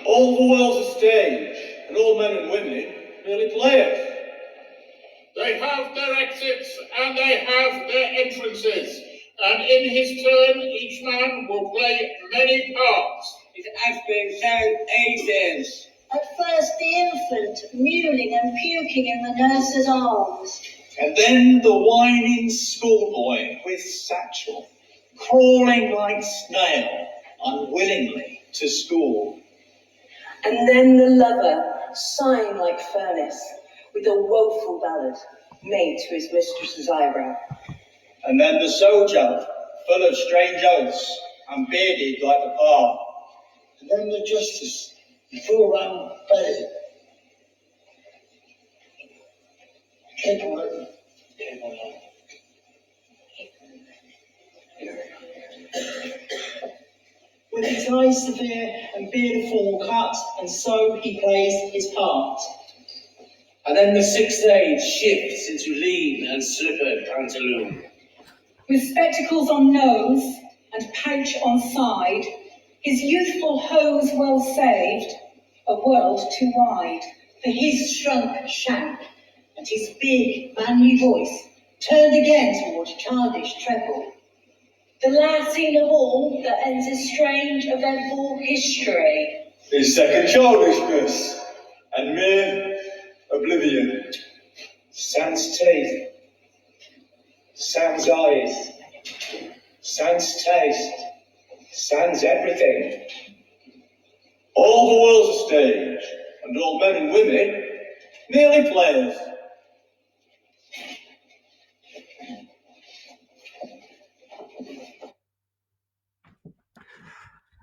All the world's a stage, and all men and women merely players. They have their exits and they have their entrances, and in his turn each man will play many parts. It has been so ages. At first the infant, mewling and puking in the nurse's arms. And then the whining schoolboy with satchel, crawling like snail, unwillingly to school. And then the lover, sighing like furnace, with a woeful ballad made to his mistress's eyebrow. And then the soldier, full of strange oaths, and bearded like the par. And then the justice, full round belly. With his eyes severe and beard full cut, and so he plays his part. And then the sixth age shifts into lean and slippered pantaloon. With spectacles on nose and pouch on side, his youthful hose well saved, a world too wide. For his shrunk shank and his big manly voice turned again towards childish treble. The last scene of all that ends a strange, eventful history. His second childishness and mere oblivion. Sans teeth, sans eyes, sans taste, sans everything. All the world's a stage, and all men and women merely players.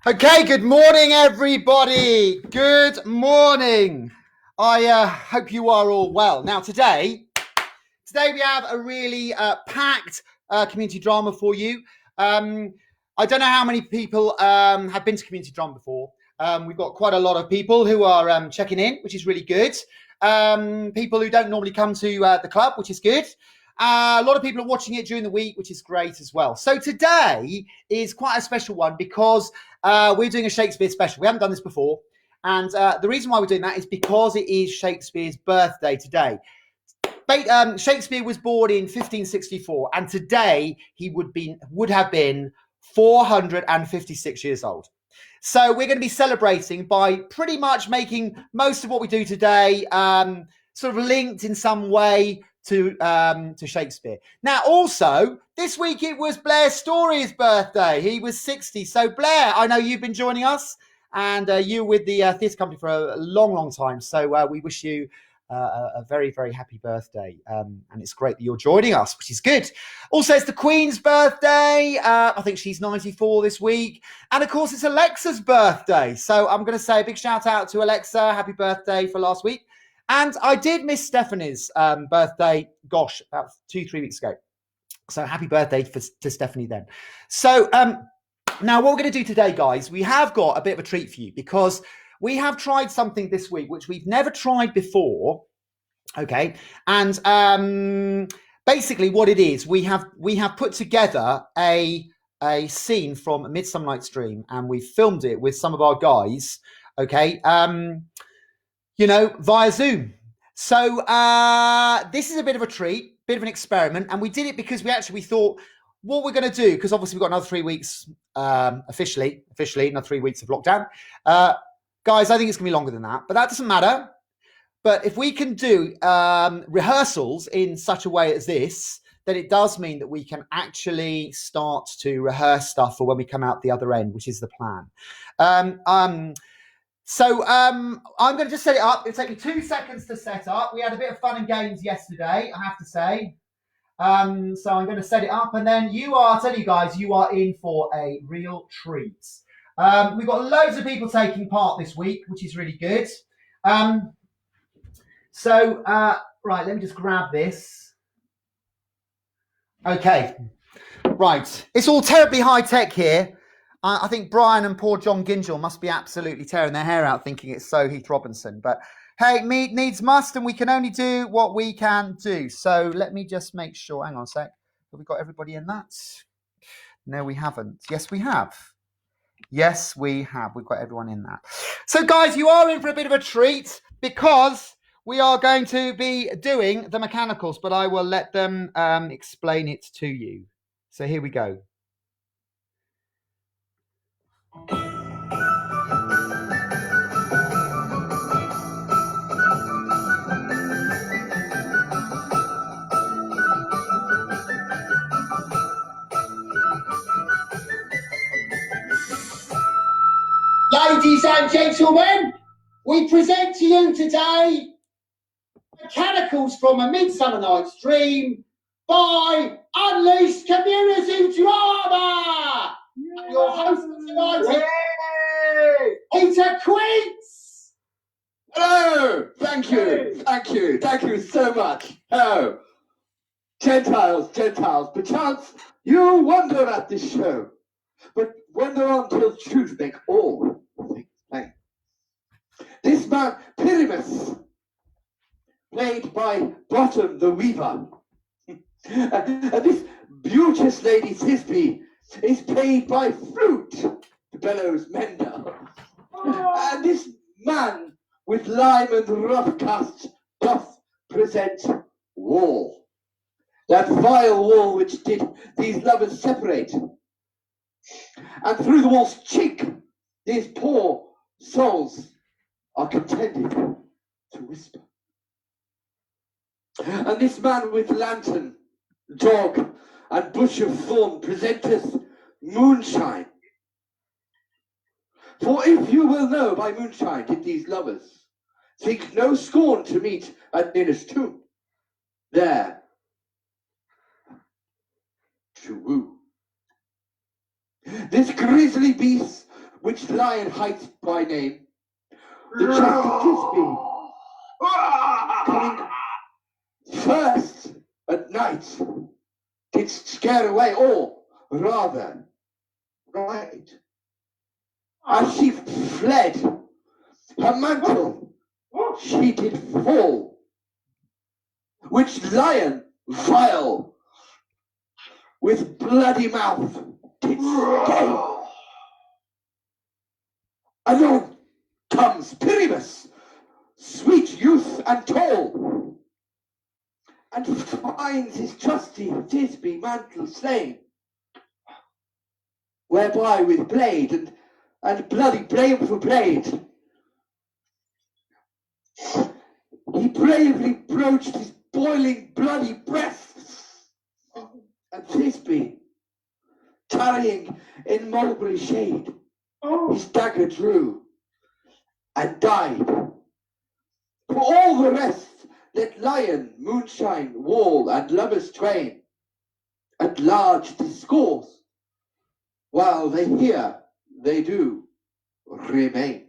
Okay, good morning, everybody. Good morning. I hope you are all well. Now, today we have a really packed community drama for you. I don't know how many people have been to community drama before. We've got quite a lot of people who are checking in, which is really good. People who don't normally come to the club, which is good. A lot of people are watching it during the week, which is great as well. So today is quite a special one because we're doing a Shakespeare special. We haven't done this before. And the reason why we're doing that is because it is Shakespeare's birthday today. Shakespeare was born in 1564, and today he would have been 456 years old. So we're going to be celebrating by pretty much making most of what we do today sort of linked in some way to Shakespeare. Now, also, this week it was Blair Story's birthday. He was 60. So, Blair, I know you've been joining us, and you were with the theatre company for a long, long time. So we wish you a very, very happy birthday. And it's great that you're joining us, which is good. Also, it's the Queen's birthday. I think she's 94 this week. And, of course, it's Alexa's birthday. So I'm going to say a big shout out to Alexa. Happy birthday for last week. And I did miss Stephanie's birthday, gosh, about 2-3 weeks ago. So happy birthday to Stephanie then. So now what we're going to do today, guys, we have got a bit of a treat for you because we have tried something this week which we've never tried before. Okay, and basically what it is, we have put together a scene from A Midsummer Night's Dream, and we filmed it with some of our guys. Okay, you know, via Zoom. So this is a bit of a treat, bit of an experiment, and we did it because we thought what we're going to do, because obviously we've got another 3 weeks officially another 3 weeks of lockdown. Guys, I think it's going to be longer than that, but that doesn't matter. But if we can do rehearsals in such a way as this, then it does mean that we can actually start to rehearse stuff for when we come out the other end, which is the plan. So I'm going to just set it up. It'll take me 2 seconds to set up. We had a bit of fun and games yesterday, I have to say. So I'm going to set it up, and then I'll tell you guys, you are in for a real treat. We've got loads of people taking part this week, which is really good. So, right, let me just grab this. Okay, right. It's all terribly high tech here. I think Brian and poor John Gingell must be absolutely tearing their hair out thinking it's so Heath Robinson. But hey, needs must, and we can only do what we can do. So let me just make sure. Hang on a sec. Have we got everybody in that? No, we haven't. Yes, we have. Yes, we have. We've got everyone in that. So, guys, you are in for a bit of a treat because we are going to be doing the mechanicals, but I will let them explain it to you. So here we go. Ladies and gentlemen, we present to you today Mechanicals from A Midsummer Night's Dream by Unleashed Community Drama. And your host tonight is Peter Quince. Hello! Thank you so much. Oh, Gentiles, perchance you wonder at this show, but wonder until truth make all things plain. This man, Pyramus, played by Bottom the Weaver, and this beauteous lady Thisbe is played by Flute, the bellows mender, and this man with lime and rough cast doth present Wall, that vile wall which did these lovers separate, and through the wall's chink these poor souls are contended to whisper. And this man with lantern, dog, and bush of thorn presenteth moonshine. For if you will know by moonshine did these lovers think no scorn to meet at Ninus' tomb, there to woo. This grisly beast, which lion hight by name, the chastised Thisbe, coming first at night, did scare away, or rather, ride. As she fled, her mantle she did fall, which lion vile with bloody mouth did scale. Anon comes Pyramus, sweet youth and tall, and finds his trusty Thisbe mantle slain, whereby with blade and bloody blameful blade he bravely broached his boiling bloody breasts, and Thisbe, tarrying in mulberry shade, his dagger drew and died. For all the rest, let lion, moonshine, wall, and lovers twain at large discourse, while they hear they do remain.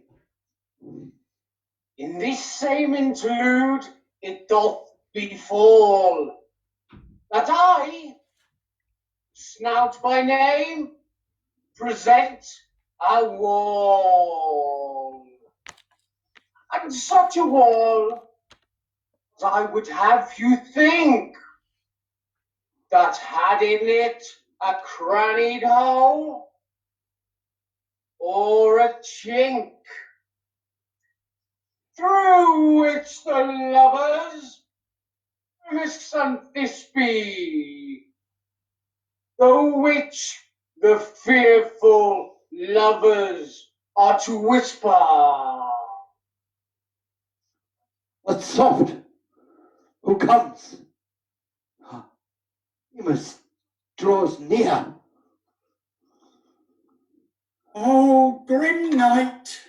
In this same interlude it doth befall that I, Snout by name, present a wall. And such a wall that I would have you think that had in it a crannied hole or a chink through which the lovers, Miss and Thisbe, through which the fearful lovers are to whisper. What's soft? Who comes? He must draw us near. Oh, grim night.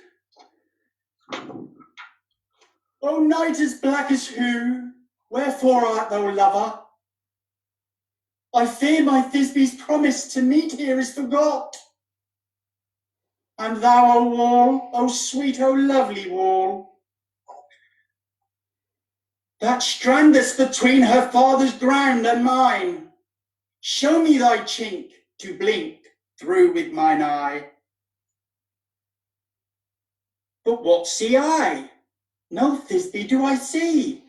Oh, night as black as who, wherefore art thou, lover? I fear my Thisbe's promise to meet here is forgot. And thou, O wall, O sweet, O lovely wall, that strandest between her father's ground and mine, show me thy chink to blink through with mine eye. But what see I? No Thisbe do I see.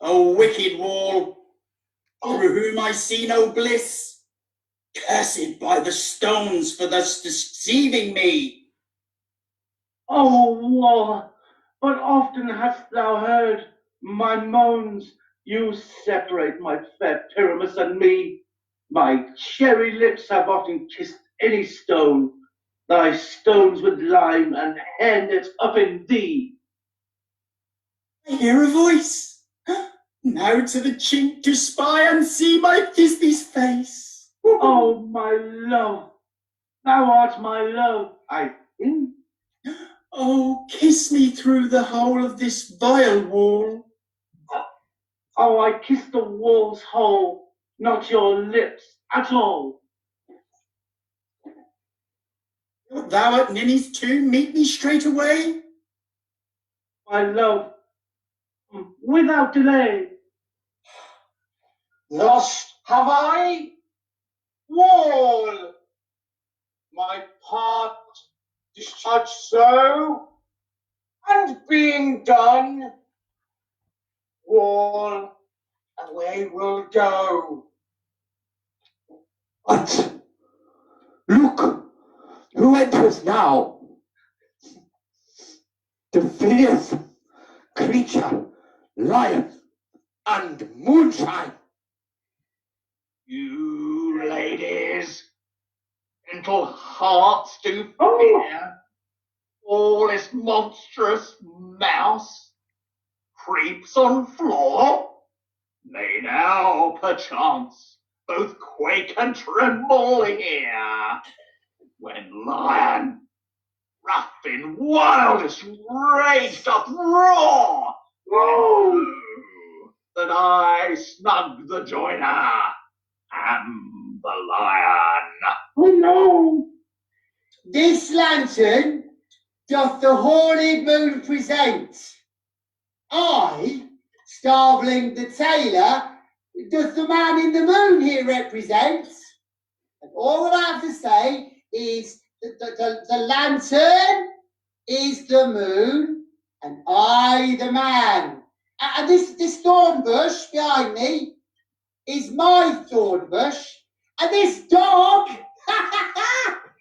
O wicked wall, through whom I see no bliss, cursed by the stones for thus deceiving me. O wall, but often hast thou heard my moans. You separate my fair Pyramus and me. My cherry lips have often kissed any stone. Thy stones with lime and hair net up in thee. I hear a voice. Now to the chink to spy and see my Thisbe's face. Oh, my love, thou art my love, I think. Oh, kiss me through the hole of this vile wall. Oh, I kiss the wall's hole, not your lips at all. Wilt thou at Ninny's tomb meet me straight away? My love, without delay. Thus have I, wall, my part discharged so, and being done, wall, away will go. What? Look, who enters now? The fierce creature, lion, and moonshine. You ladies, gentle hearts do fear. All this monstrous mouse creeps on floor. May now, perchance, both quake and tremble here, when lion, rough in wildest rage, doth roar. Oh, that I, snug the joiner, am the lion. Oh no! This lantern doth the horned moon present. I, Starveling the tailor, doth the man in the moon here represent. And all that I have to say is that the lantern is the moon, and I the man. And this thorn bush behind me is my thorn bush, and this dog,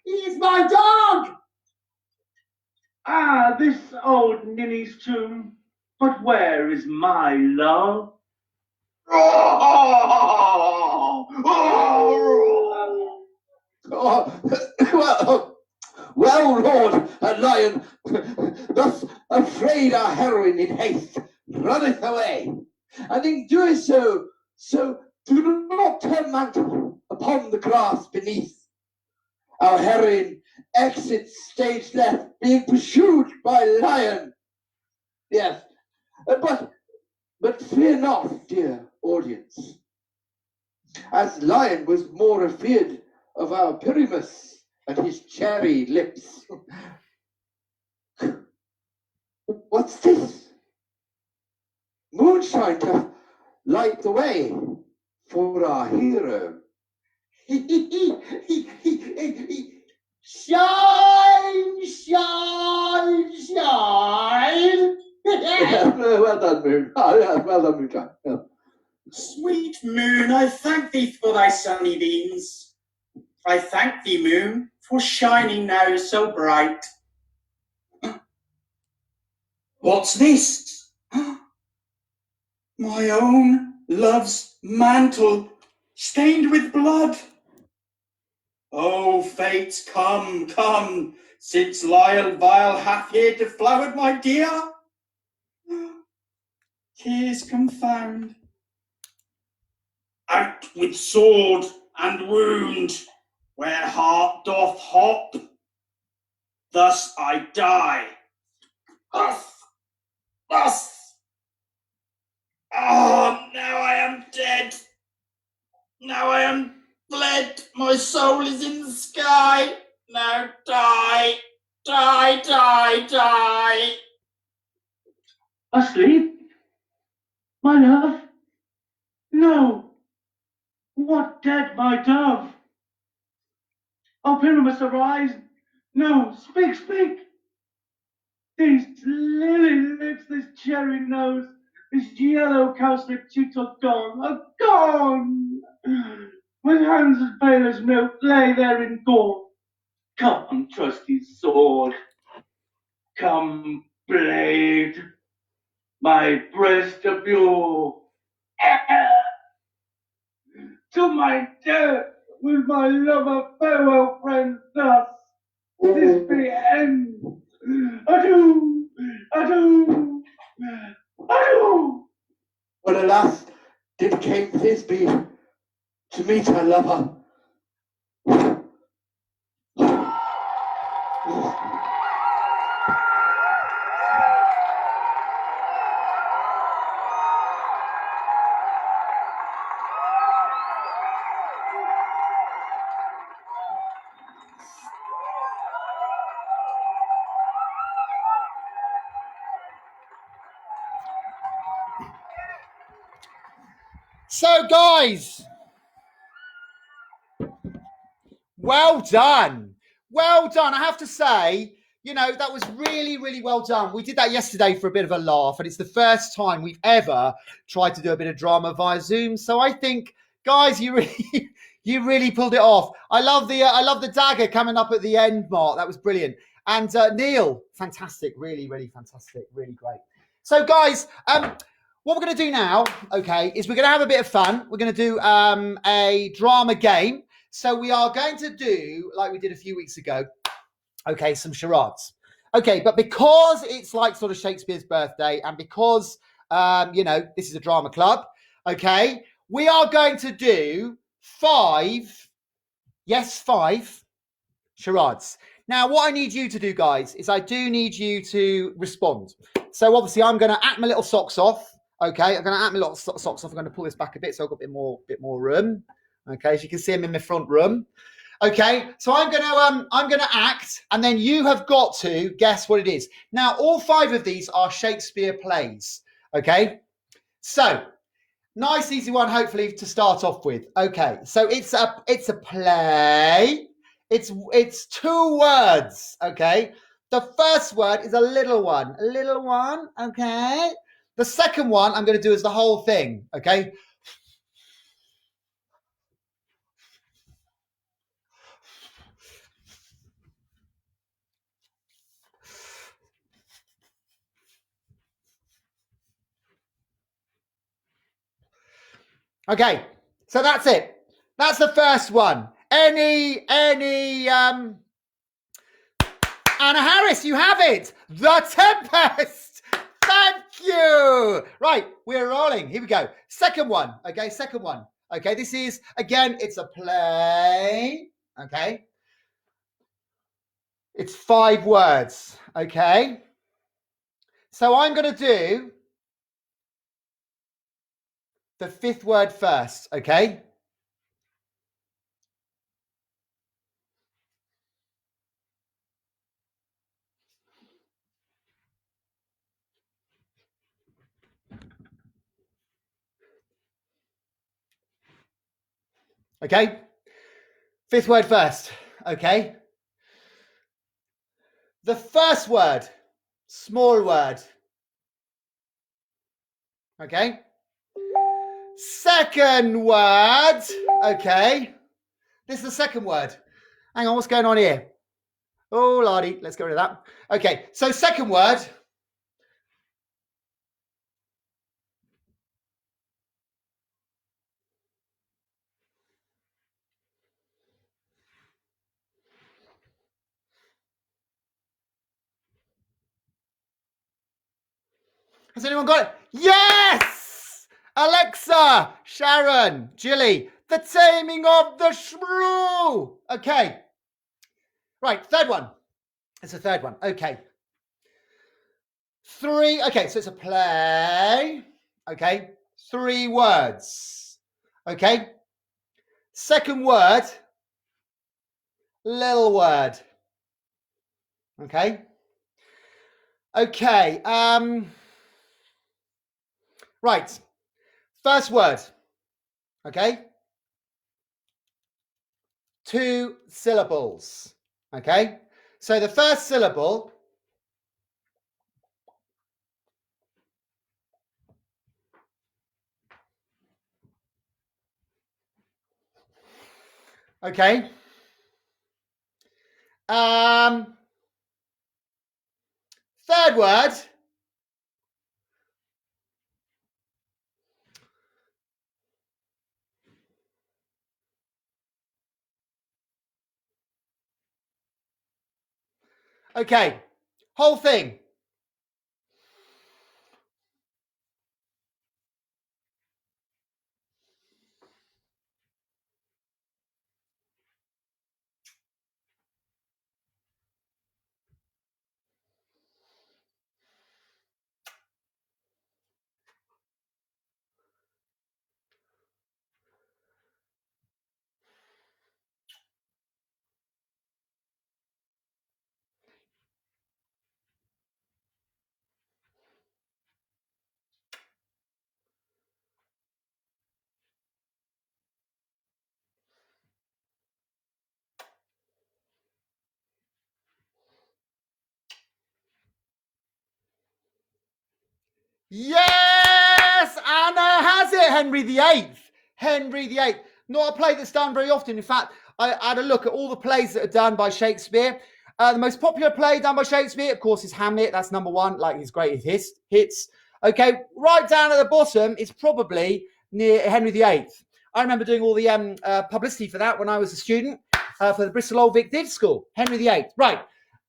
he is my dog. Ah, this old ninny's tomb, but where is my love? Well, Lord and Lion, thus afraid our heroine in haste runneth away, and in doing so do not her mantle upon the grass beneath. Our heroine exits stage left, being pursued by Lion. Yes, but fear not, dear audience, as Lion was more afeard of our Pyramus and his cherry lips. What's this? Moonshine to light the way for our hero. Shine, shine, shine. Well done, Moon. Oh, yeah, well done, Moonshine. Yeah. Sweet moon, I thank thee for thy sunny beams. I thank thee, moon, for shining now so bright. What's this? My own love's mantle, stained with blood. Oh, fate, come, come, since Lyle Vile hath here deflowered my dear. Tears confound. Out with sword and wound, where heart doth hop. Thus I die. Thus. Ah, now I am dead. Now I am fled. My soul is in the sky. Now die, die, die, die. Asleep? My love? No. What dead, my dove? Oh, Pyramus, arise. No, speak, speak. These lily lips, this cherry nose, this yellow cowslip cheeks are gone. With hands as pale as milk, lay there in gaunt. Come, trusty sword. Come, blade. My breast of you. To my death, with my lover, farewell, friends, thus. This be end. Adieu, adieu, adieu. But alas, did Kate Thisbe to meet her lover. So, guys, well done. Well done. I have to say, you know, that was really, really well done. We did that yesterday for a bit of a laugh, and it's the first time we've ever tried to do a bit of drama via Zoom. So I think, guys, you really pulled it off. I love the dagger coming up at the end, Mark. That was brilliant. And Neil, fantastic. Really, really fantastic. Really great. So, guys, what we're going to do now, okay, is we're going to have a bit of fun. We're going to do a drama game. So we are going to do, like we did a few weeks ago, okay, some charades. Okay, but because it's like sort of Shakespeare's birthday and because, you know, this is a drama club, okay, we are going to do 5 charades. Now, what I need you to do, guys, is I do need you to respond. So obviously I'm going to act my little socks off. Okay, I'm going to act my little socks off. I'm going to pull this back a bit so I've got a bit more room. Okay, as you can see, I'm in my front room. Okay, so I'm gonna act, and then you have got to guess what it is. Now, all 5 of these are Shakespeare plays. Okay, so nice, easy one, hopefully to start off with. Okay, so it's a play. It's 2 words. Okay, the first word is a little one. Okay. The second one I'm going to do is the whole thing. Okay. Okay, so that's it. That's the first one. Anna Harris, you have it. The Tempest. Thank you. Right, we're rolling. Here we go. Second one. Okay, second one. Okay, this is, again, it's a play. Okay. It's 5 words. Okay. So I'm going to do the 5th word first. Okay. Okay. Fifth word first. Okay. The first word, small word. Okay. Second word. Okay. This is the second word. Hang on, what's going on here? Oh, Lordy, let's get rid of that. Okay, so second word. Has anyone got it? Yes! Alexa, Sharon, Jilly, the taming of the shrew. Okay. Right, third one. It's a third one. Okay. Three. Okay, so it's a play. Okay. 3 words. Okay. Second word. Little word. Okay. Okay. Right. First word. Okay. 2 syllables. Okay. So the first syllable. Okay. Third word. Okay. Whole thing. Yes! Anna has it! Henry VIII. Henry VIII. Not a play that's done very often. In fact, I had a look at all the plays that are done by Shakespeare. The most popular play done by Shakespeare, of course, is Hamlet. That's number 1, like his greatest hits. Okay, right down at the bottom is probably near Henry VIII. I remember doing all the publicity for that when I was a student for the Bristol Old Vic Theatre School. Henry VIII. Right.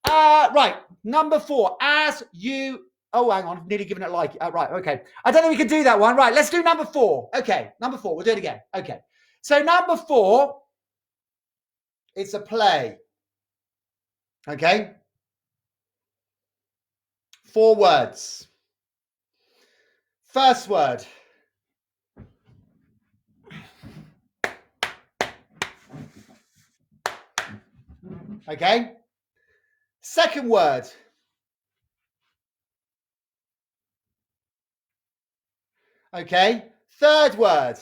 Right. Number 4. As you... Oh, hang on. Nearly given it like... right, okay. I don't think we can do that one. Right, let's do number 4. Okay, number 4. We'll do it again. Okay. So number 4, it's a play. Okay. 4 words. First word. Okay. Second word. Okay. Third word.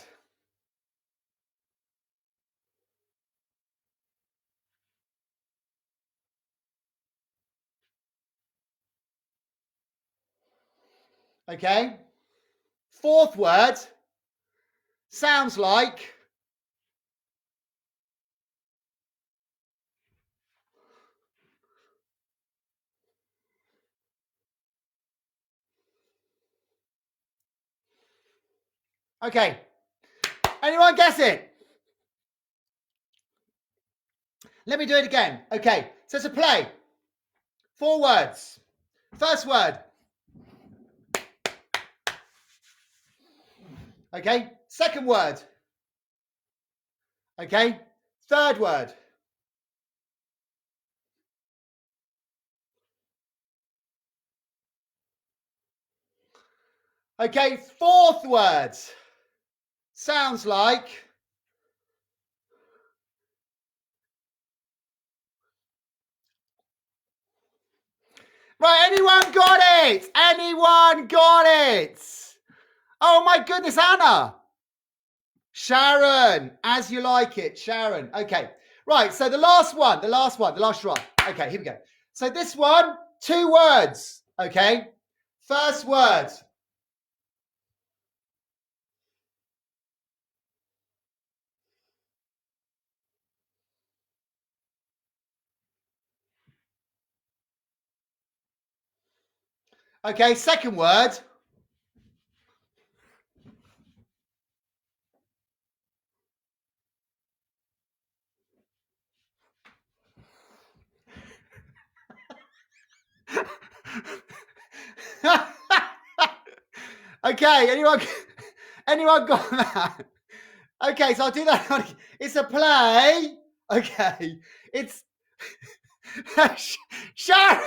Okay. Fourth word. Sounds like... Okay. Anyone guess it? Let me do it again. Okay. So it's a play. 4 words. First word. Okay. Second word. Okay. Third word. Okay. Fourth word. Sounds like... Right, anyone got it? Anyone got it? Oh my goodness, Anna. Sharon, as you like it, Sharon. Okay, Right, so the last try. Okay, here we go. So this one, 2 words, okay? First word. Okay, second word. Okay, anyone got that? Okay, so I'll do that. It's a play. Okay, it's Sharon.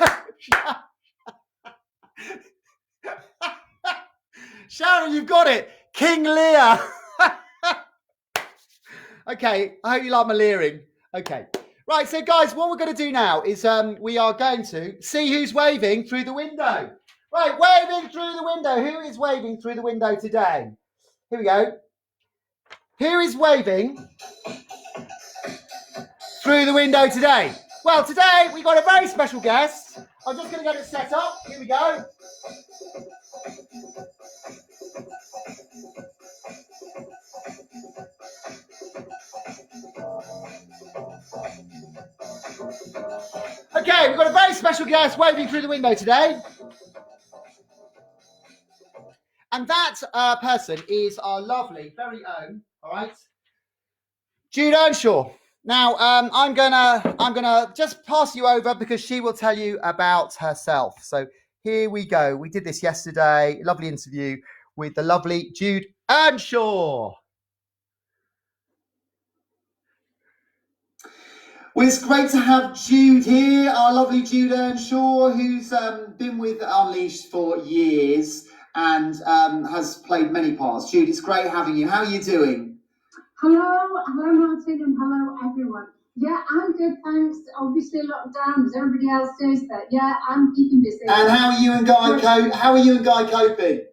Sharon, you've got it. King Lear. Okay, I hope you like my leering. Okay, right. So, guys, what we're going to do now is we are going to see who's waving through the window. Right, waving through the window. Who is waving through the window today? Here we go. Who is waving through the window today? Well, today we've got a very special guest. I'm just going to get it set up. Here we go. Okay, we've got a very special guest waving through the window today. And that person is our lovely, very own, all right, Jude Earnshaw. Now, I'm gonna just pass you over because she will tell you about herself. So here we go. We did this yesterday. Lovely interview with the lovely Jude Earnshaw. Well, it's great to have Jude here, our lovely Jude Earnshaw, who's been with Unleashed for years and has played many parts. Jude, it's great having you. How are you doing? Hello Martin, and hello everyone. Yeah, I'm good, thanks. Obviously lockdown as everybody else is, but yeah, I'm keeping busy. And how are you and Guy coping?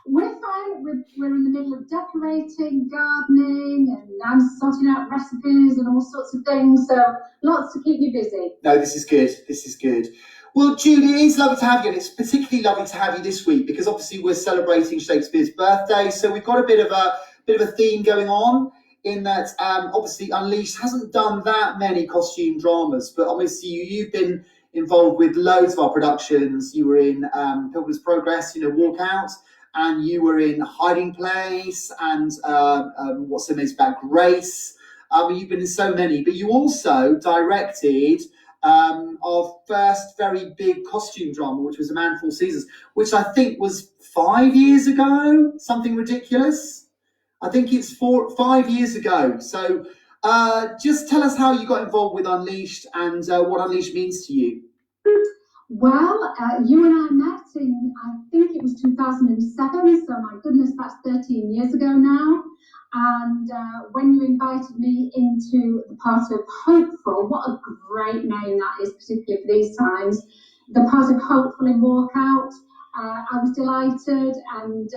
We're fine. We're in the middle of decorating, gardening, and I'm sorting out recipes and all sorts of things. So lots to keep you busy. No, this is good. This is good. Well, Jude, it is lovely to have you, and it's particularly lovely to have you this week because obviously we're celebrating Shakespeare's birthday. So we've got a bit of a theme going on in that obviously Unleashed hasn't done that many costume dramas, but obviously you've been involved with loads of our productions. You were in Pilgrim's Progress, Walk Out, and you were in Hiding Place and What's So Amazing About Grace. You've been in so many, but you also directed our first very big costume drama, which was A Man for All Seasons, which I think was 5 years ago, something ridiculous. I think it's 5 years ago. So just tell us how you got involved with Unleashed and what Unleashed means to you. Well, you and I met in, I think it was 2007, so my goodness, that's 13 years ago now. And when you invited me into the part of Hopeful, what a great name that is, particularly for these times, the part of Hopeful in Walk Out, I was delighted and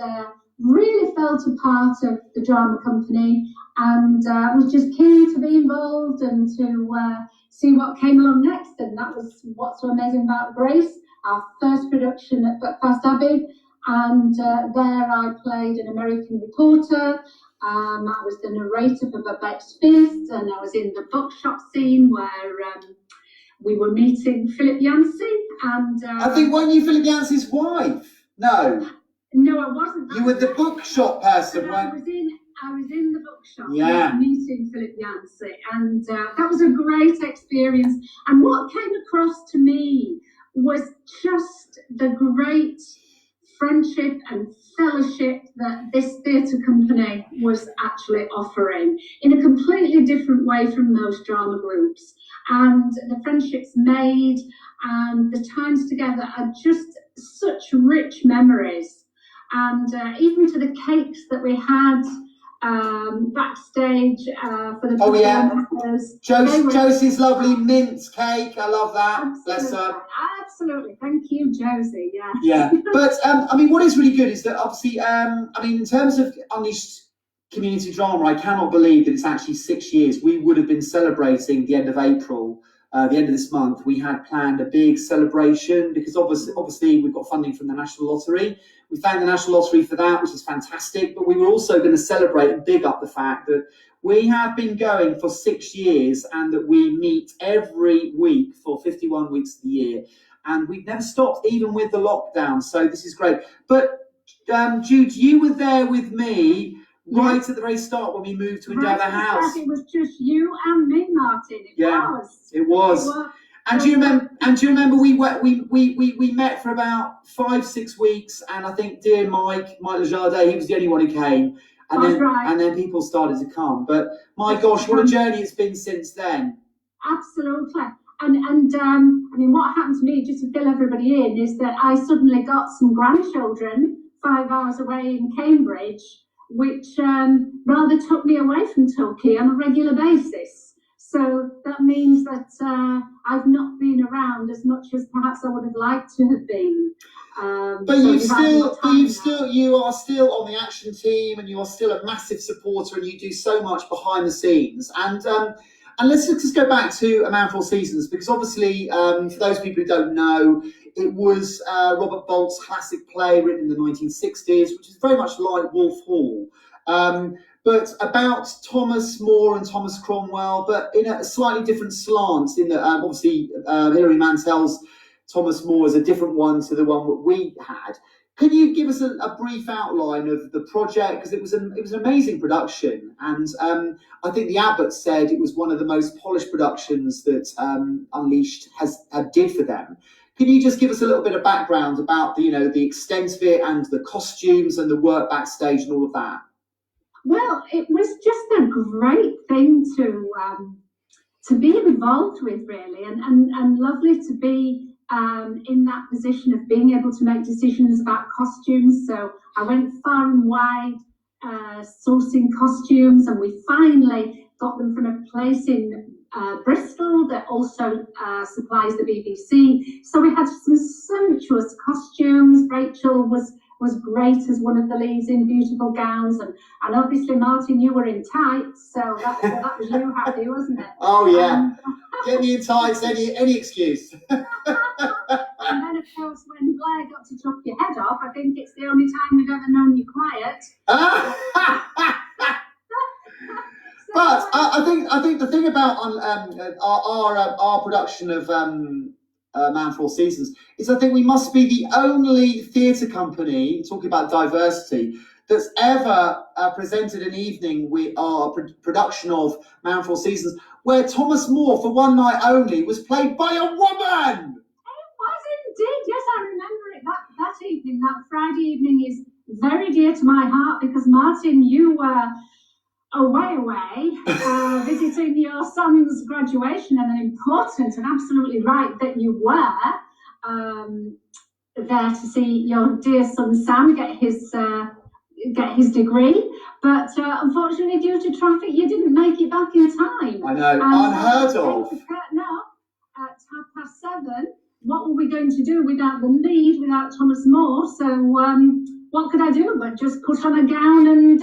really felt a part of the drama company and was just keen to be involved and to see what came along next. And that was What's So Amazing About Grace, our first production at Buckfast Abbey. And there I played an American reporter. I was the narrator for Babette's Feast, and I was in the bookshop scene where we were meeting Philip Yancey. And I think, weren't you Philip Yancey's wife? No. No, I wasn't. You were the bookshop person, I was in the bookshop, yeah, meeting Philip Yancey, and that was a great experience. And what came across to me was just the great friendship and fellowship that this theatre company was actually offering in a completely different way from most drama groups. And the friendships made and the times together are just such rich memories. And even to the cakes that we had backstage for the performances. Josie's lovely mint cake. I love that. Absolutely. Bless her. Absolutely. Thank you, Josie. Yeah. Yeah. But, what is really good is that obviously, in terms of Unleashed community drama, I cannot believe that it's actually 6 years. We would have been celebrating the end of April, the end of this month. We had planned a big celebration because obviously we've got funding from the National Lottery. We thank the National Lottery for that, which is fantastic. But we were also going to celebrate and big up the fact that we have been going for 6 years and that we meet every week for 51 weeks of the year. And we've never stopped, even with the lockdown. So this is great. But Jude, you were there with me right at the very start when we moved to Endeavour House. It was just you and me, Martin. It was. And do you remember we met for about 5-6 weeks, and I think dear Mike Lejardin, he was the only one who came, and then people started to come. But my gosh, what a journey it's been since then. Absolutely. And I mean, what happened to me, just to fill everybody in, is that I suddenly got some grandchildren 5 hours away in Cambridge, which rather took me away from Torquay on a regular basis. So that means that I've not been around as much as perhaps I would have liked to have been. But you are still on the action team, and you are still a massive supporter, and you do so much behind the scenes. And let's just go back to A Man for All Seasons, because obviously, for those people who don't know, it was Robert Bolt's classic play written in the 1960s, which is very much like Wolf Hall, but about Thomas More and Thomas Cromwell, but in a slightly different slant, in that obviously Hilary Mantel's Thomas More is a different one to the one that we had. Can you give us a brief outline of the project? Because it was an amazing production, and I think the Abbott said it was one of the most polished productions that Unleashed did for them. Can you just give us a little bit of background about the extent of it and the costumes and the work backstage and all of that? Well, it was just a great thing to be involved with, really, and lovely to be in that position of being able to make decisions about costumes. So I went far and wide sourcing costumes, and we finally got them from a place in Bristol that also supplies the BBC. So we had some sumptuous costumes. Rachel was great as one of the leads in beautiful gowns, and obviously Martin, you were in tights, so that was you happy, wasn't it? Oh yeah, get me in tights, any excuse. And then of course when Blair got to chop your head off, I think it's the only time we've ever known you quiet. But I think the thing about our production of Man for All Seasons is I think we must be the only theatre company, talking about diversity, that's ever presented an evening with our production of Man for All Seasons where Thomas More, for one night only, was played by a woman. It was indeed, yes, I remember it. That evening, that Friday evening, is very dear to my heart because Martin, you were away, visiting your son's graduation, and important and absolutely right that you were there to see your dear son Sam get his degree, but unfortunately due to traffic you didn't make it back in time. I know, unheard of. At 7:30, what were we going to do without the lead, without Thomas More? So what could I do but just put on a gown and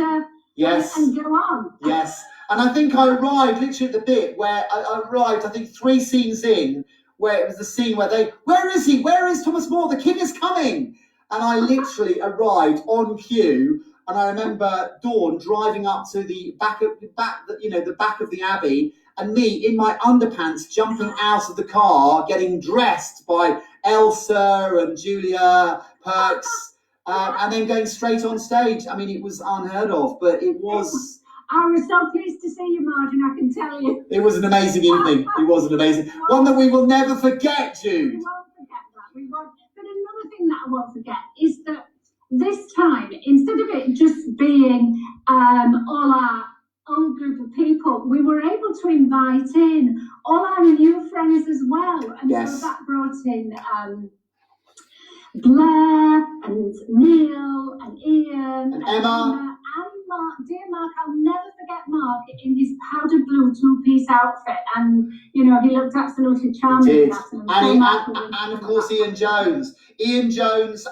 yes, and go on. Yes, and I think I arrived literally at the bit where I arrived, I think 3 scenes in, where it was the scene where where is he? Where is Thomas More? The king is coming. And I literally arrived on cue, and I remember Dawn driving up to the back of the Abbey, and me in my underpants jumping out of the car, getting dressed by Elsa and Julia Perks. And then going straight on stage. I mean, it was unheard of, but it was... I was so pleased to see you, Martin, I can tell you. It was an amazing evening. It was an amazing... One that we will never forget, Jude. We won't forget that. We won't. But another thing that I won't forget is that this time, instead of it just being all our old group of people, we were able to invite in all our new friends as well. And yes. So that brought in... Blair and Neil and Ian and Emma and Mark. Dear Mark, I'll never forget Mark in his powder blue 2-piece outfit, and he looked absolutely charming. He did. And of course Ian Jones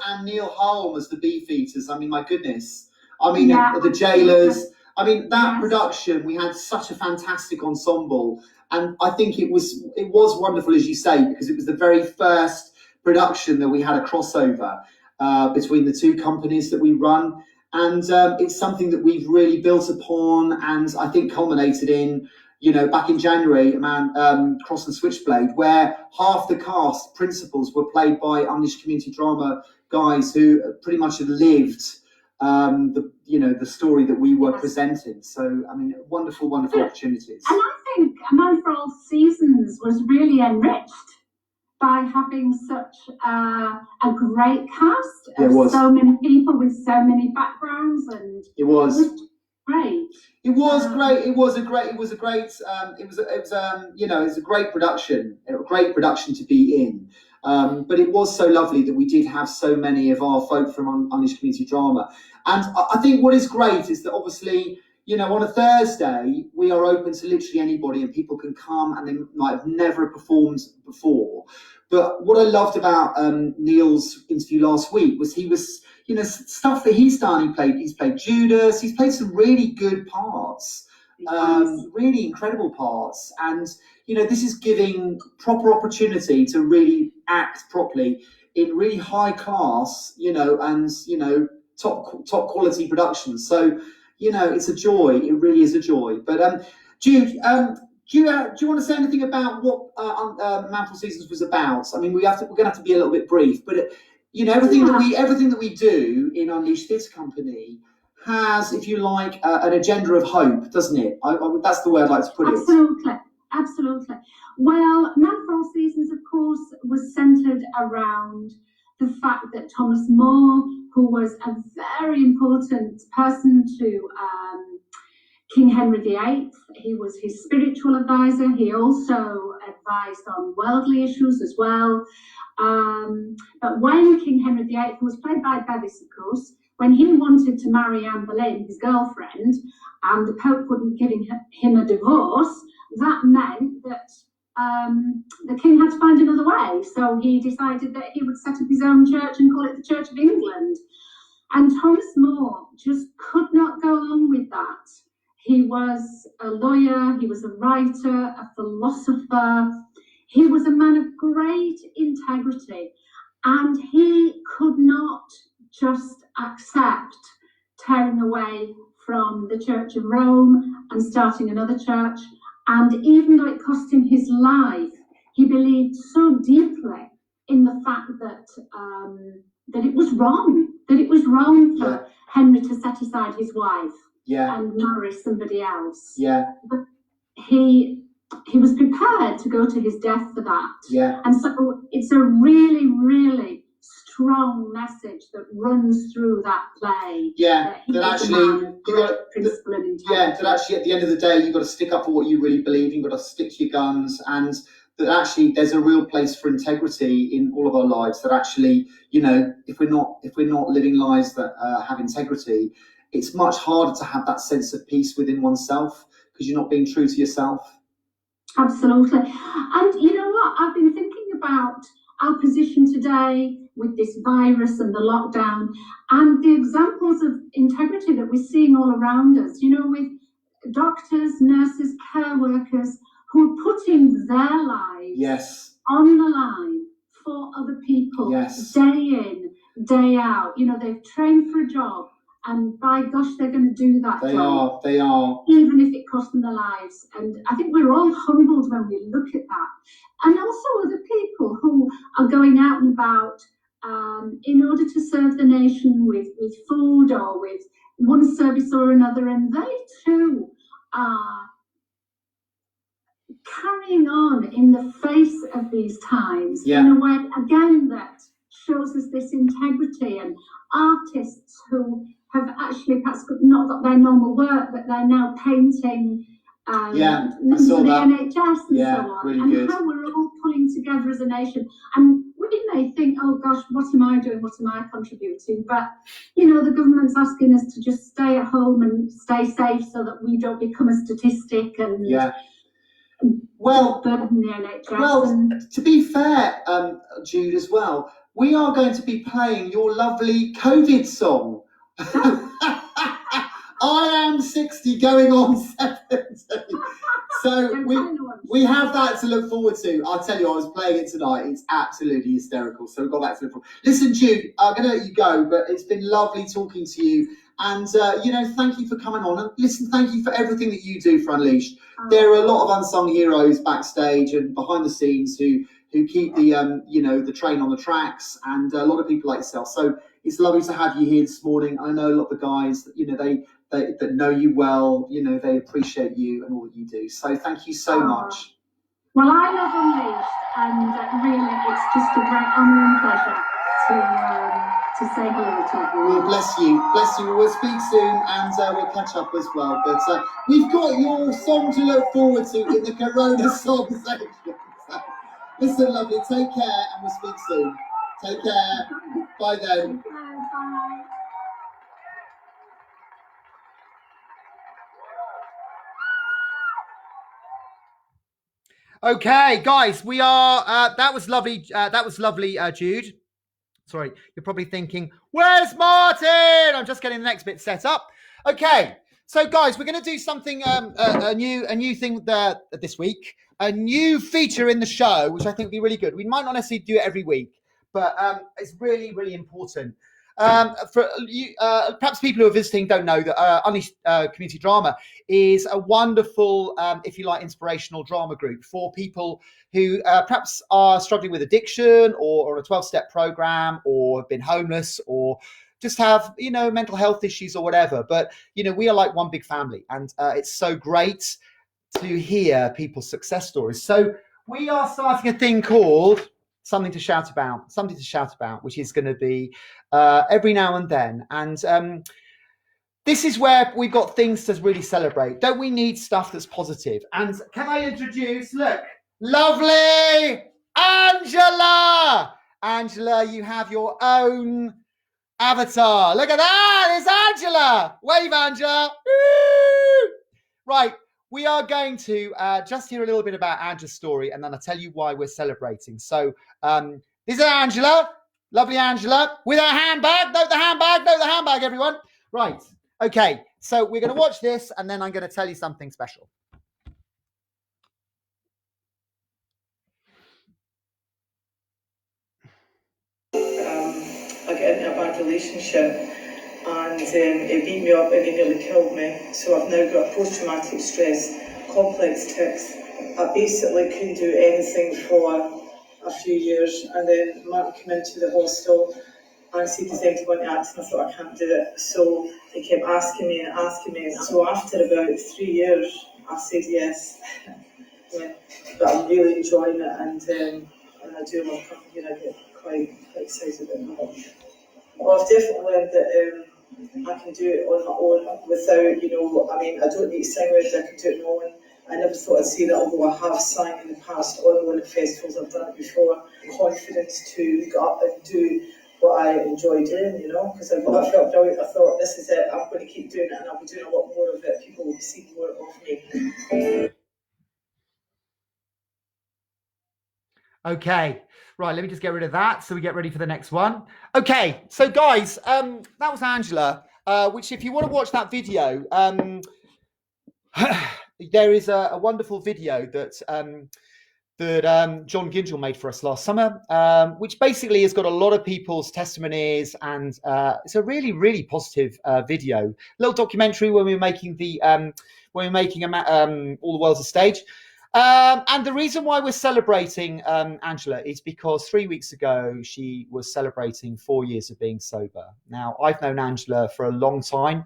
and Neil Holm as the Beefeaters. I mean, my goodness. I mean, the Jailers. I mean, that production, we had such a fantastic ensemble, and I think it was wonderful, as you say, because it was the very first production that we had a crossover between the two companies that we run, and it's something that we've really built upon, and I think culminated in, back in January, Cross and Switchblade, where half the cast principals were played by Unleashed Community Drama guys who pretty much had lived the story that we were presenting. So, I mean, wonderful opportunities. And I think A Man for All Seasons was really enriched by having such a great cast of so many people with so many backgrounds, and it was great. It was great. It was a great production. A great production to be in. But it was so lovely that we did have so many of our folk from Unleashed Community Drama. And I think what is great is that obviously, on a Thursday, we are open to literally anybody, and people can come and they might have never performed before. But what I loved about Neil's interview last week was he was, stuff that he's done. He's played Judas. He's played some really good parts, really incredible parts. And, this is giving proper opportunity to really act properly in really high class, and, top quality productions. So, it's a joy. It really is a joy. But Jude, do you want to say anything about what Man for All Seasons was about? I mean, we're going to have to be a little bit brief, but everything that we do in Unleashed Theatre Company has, if you like, an agenda of hope, doesn't it? That's the way I'd like to put it. Absolutely. Well, Man for All Seasons, of course, was centred around the fact that Thomas More, who was a very important person to King Henry VIII, he was his spiritual advisor. He also advised on worldly issues as well. But when King Henry VIII, who was played by Bevis, of course, when he wanted to marry Anne Boleyn, his girlfriend, and the Pope wouldn't give him a divorce, that meant that the king had to find another way. So he decided that he would set up his own church and call it the Church of England. And Thomas More just could not go along with that. He was a lawyer, he was a writer, a philosopher. He was a man of great integrity, and he could not just accept tearing away from the Church of Rome and starting another church. And even though it cost him his life, he believed so deeply in the fact that that it was wrong for Henry to set aside his wife and marry somebody else. But he was prepared to go to his death for that. And so it's a really, really strong message that runs through that play. That actually at the end of the day, you've got to stick up for what you really believe. You've got to stick to your guns, and that actually there's a real place for integrity in all of our lives. That actually, if we're not living lives that have integrity, it's much harder to have that sense of peace within oneself because you're not being true to yourself. Absolutely. And you know what? I've been thinking about our position today with this virus and the lockdown and the examples of integrity that we're seeing all around us, with doctors, nurses, care workers who are putting their lives on the line for other people day in, day out. They've trained for a job, and by gosh, they're going to do that job. They are. Even if it costs them their lives. And I think we're all humbled when we look at that. And also other people who are going out and about in order to serve the nation with food or with one service or another. And they too are carrying on in the face of these times in a way, again, that shows us this integrity. And artists who have actually perhaps not got their normal work, but they're now painting for the NHS and so on, really and good. How we're all pulling together as a nation. And we may think, oh gosh, what am I doing? What am I contributing? But, the government's asking us to just stay at home and stay safe so that we don't become a statistic and burden the NHS. Well, to be fair, Jude, as well, we are going to be playing your lovely COVID song. I am 60 going on 70. So we have that to look forward to. I'll tell you, I was playing it tonight. It's absolutely hysterical. So we've got that to look forward to. Listen, Jude, I'm going to let you go, but it's been lovely talking to you. And, thank you for coming on. And listen, thank you for everything that you do for Unleashed. There are a lot of unsung heroes backstage and behind the scenes who keep the, the train on the tracks, and a lot of people like yourself. So it's lovely to have you here this morning. I know a lot of the guys that, that know you well, they appreciate you and all that you do. So thank you so much. Well, I love Unleashed, and really it's just a great honour and pleasure to say hello to you. Well, bless you. We'll speak soon, and we'll catch up as well. But we've got your song to look forward to in the Corona song section. So, listen, lovely, take care, and we'll speak soon. Take care. Bye then. Bye. Okay, guys, we are. That was lovely. Jude. Sorry, you're probably thinking, "Where's Martin?" I'm just getting the next bit set up. Okay, so guys, we're going to do something a new thing this week. A new feature in the show, which I think would be really good. We might not necessarily do it every week, but it's really, really important. For you, perhaps people who are visiting don't know that Unleashed Community Drama is a wonderful, if you like, inspirational drama group for people who perhaps are struggling with addiction or a 12-step program, or have been homeless, or just have, mental health issues or whatever. But, we are like one big family, and it's so great to hear people's success stories. So we are starting a thing called Something to Shout About, which is going to be every now and then. And this is where we've got things to really celebrate. Don't we need stuff that's positive? And can I introduce, look, lovely Angela. Angela, you have your own avatar. Look at that, it's Angela. Wave, Angela. Woo! Right. We are going to just hear a little bit about Angela's story, and then I'll tell you why we're celebrating. So this is Angela, lovely Angela, with her handbag. Note the handbag, everyone. Right, okay, so we're going to watch this, and then I'm going to tell you something special. I got into a bad relationship, and it beat me up and it nearly killed me. So I've now got post-traumatic stress, complex tics. I basically couldn't do anything for a few years, and then Martin came into the hostel and said he's going to go into acting. I thought, I can't do it. So he kept asking me. So after about 3 years, I said yes. Yeah. But I'm really enjoying it, and I do love coming here. I get quite excited about it. Well, I've definitely learned that I can do it on my own without, I don't need singers, I can do it on my own. I never thought I'd say that, although I have sang in the past on one of the festivals, I've done it before. Confidence to get up and do what I enjoy doing, because I felt brilliant. I thought, this is it, I'm going to keep doing it, and I'll be doing a lot more of it. People will see more of me. Okay, right, let me just get rid of that so we get ready for the next one. Okay, so guys, that was Angela, which if you want to watch that video, there is a wonderful video that John Gingell made for us last summer, which basically has got a lot of people's testimonies, and it's a really, really positive video. Little documentary when we were making All the World's a Stage. And the reason why we're celebrating Angela is because 3 weeks ago she was celebrating 4 years of being sober. Now, I've known Angela for a long time.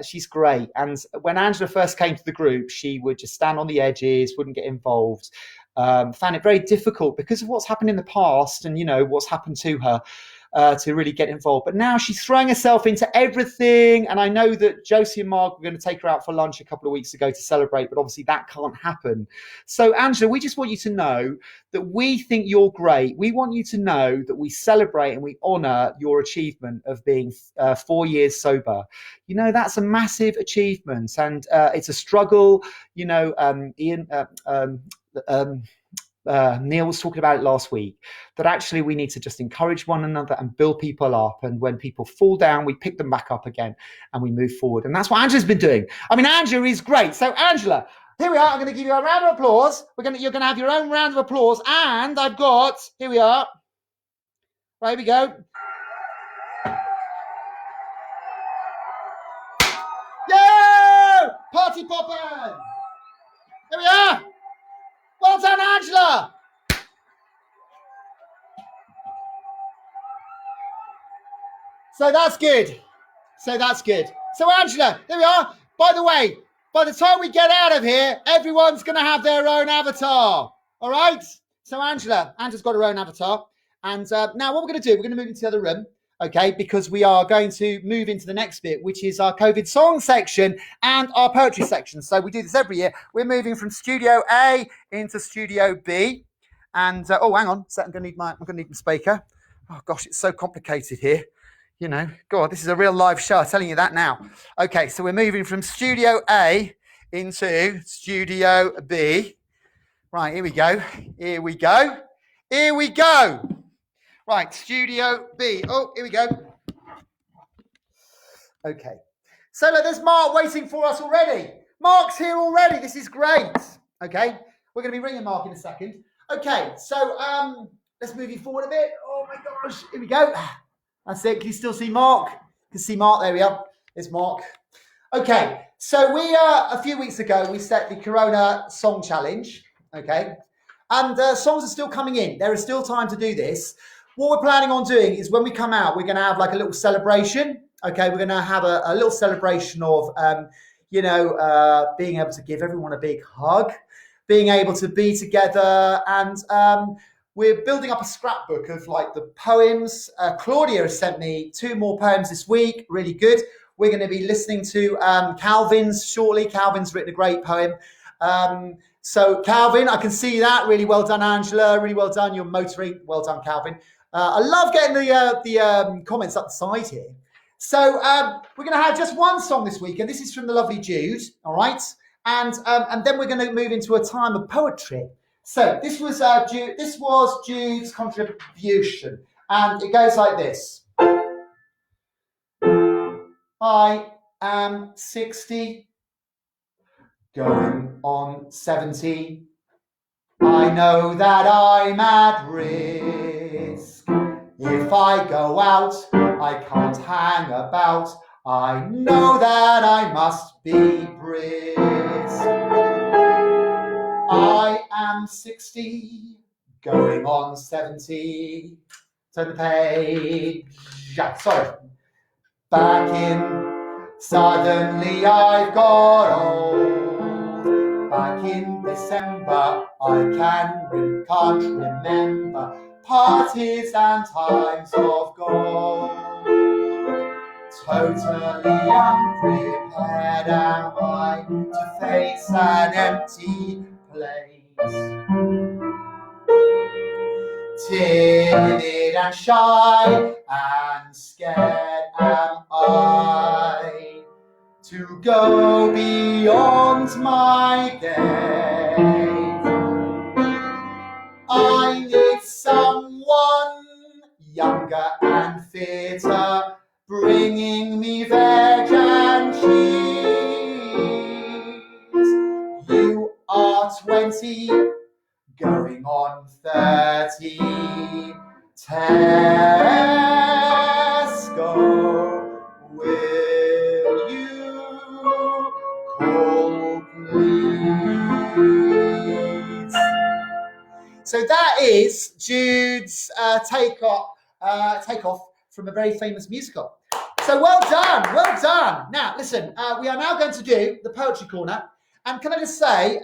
She's great. And when Angela first came to the group, she would just stand on the edges, wouldn't get involved. Found it very difficult because of what's happened in the past and, what's happened to her. To really get involved. But now she's throwing herself into everything. And I know that Josie and Mark were going to take her out for lunch a couple of weeks ago to celebrate, but obviously that can't happen. So Angela, we just want you to know that we think you're great. We want you to know that we celebrate and we honour your achievement of being 4 years sober. That's a massive achievement, and it's a struggle. Ian, Neil was talking about it last week, that actually we need to just encourage one another and build people up. And when people fall down, we pick them back up again and we move forward. And that's what Angela's been doing. I mean, Angela is great. So Angela, here we are. I'm going to give you a round of applause. You're going to have your own round of applause. And I've got, here we are. Right, here we go. Yeah! Party poppers! Here we are. Well done, Angela. So that's good. So Angela, there we are. By the way, by the time we get out of here, everyone's going to have their own avatar. All right? So Angela's got her own avatar. And now what we're going to do, we're going to move into the other room, okay, because we are going to move into the next bit, which is our COVID song section and our poetry section. So we do this every year. We're moving from Studio A into Studio B. And, oh, hang on. So I'm going to need my speaker. Oh, gosh, it's so complicated here. You know, God, this is a real live show. I'm telling you that now. Okay, so we're moving from Studio A into Studio B. Right, here we go. Right, Studio B. Oh, here we go. Okay. So look, there's Mark waiting for us already. Mark's here already. This is great. Okay, we're going to be ringing Mark in a second. Okay, so let's move you forward a bit. Oh my gosh, here we go. That's it. Can you still see Mark? You can see Mark. There we are. There's Mark. Okay. So we a few weeks ago we set the Corona Song Challenge. Okay, and songs are still coming in. There is still time to do this. What we're planning on doing is when we come out, we're going to have like a little celebration. Okay, we're going to have a little celebration of being able to give everyone a big hug, being able to be together, and we're building up a scrapbook of like the poems. Claudia has sent me 2 more poems this week. Really good. We're going to be listening to Calvin's shortly. Calvin's written a great poem. So Calvin, I can see that. Really well done, Angela. Really well done. You're motoring. Well done, Calvin. I love getting the comments up the side here. So we're going to have just one song this week, and this is from the lovely Jude. All right, and then we're going to move into a time of poetry. So this was Jude's contribution, and it goes like this. I am 60, going on 70. I know that I'm at risk. If I go out, I can't hang about. I know that I must be brisk. I am 60, going on 70. Turn the page. Yeah, sorry. Back in, suddenly I've got old. Back in December, I can't remember parties and times of gold. Totally unprepared am I to face an empty place. Timid and shy and scared am I to go beyond my gate. I need someone younger and fitter, bringing me veg and cheese. You are 20, going on 30. Tesco, will you call please? So that is Jude's takeoff from a very famous musical. So well done, well done. Now, listen, we are now going to do the Poetry Corner. And can I just say,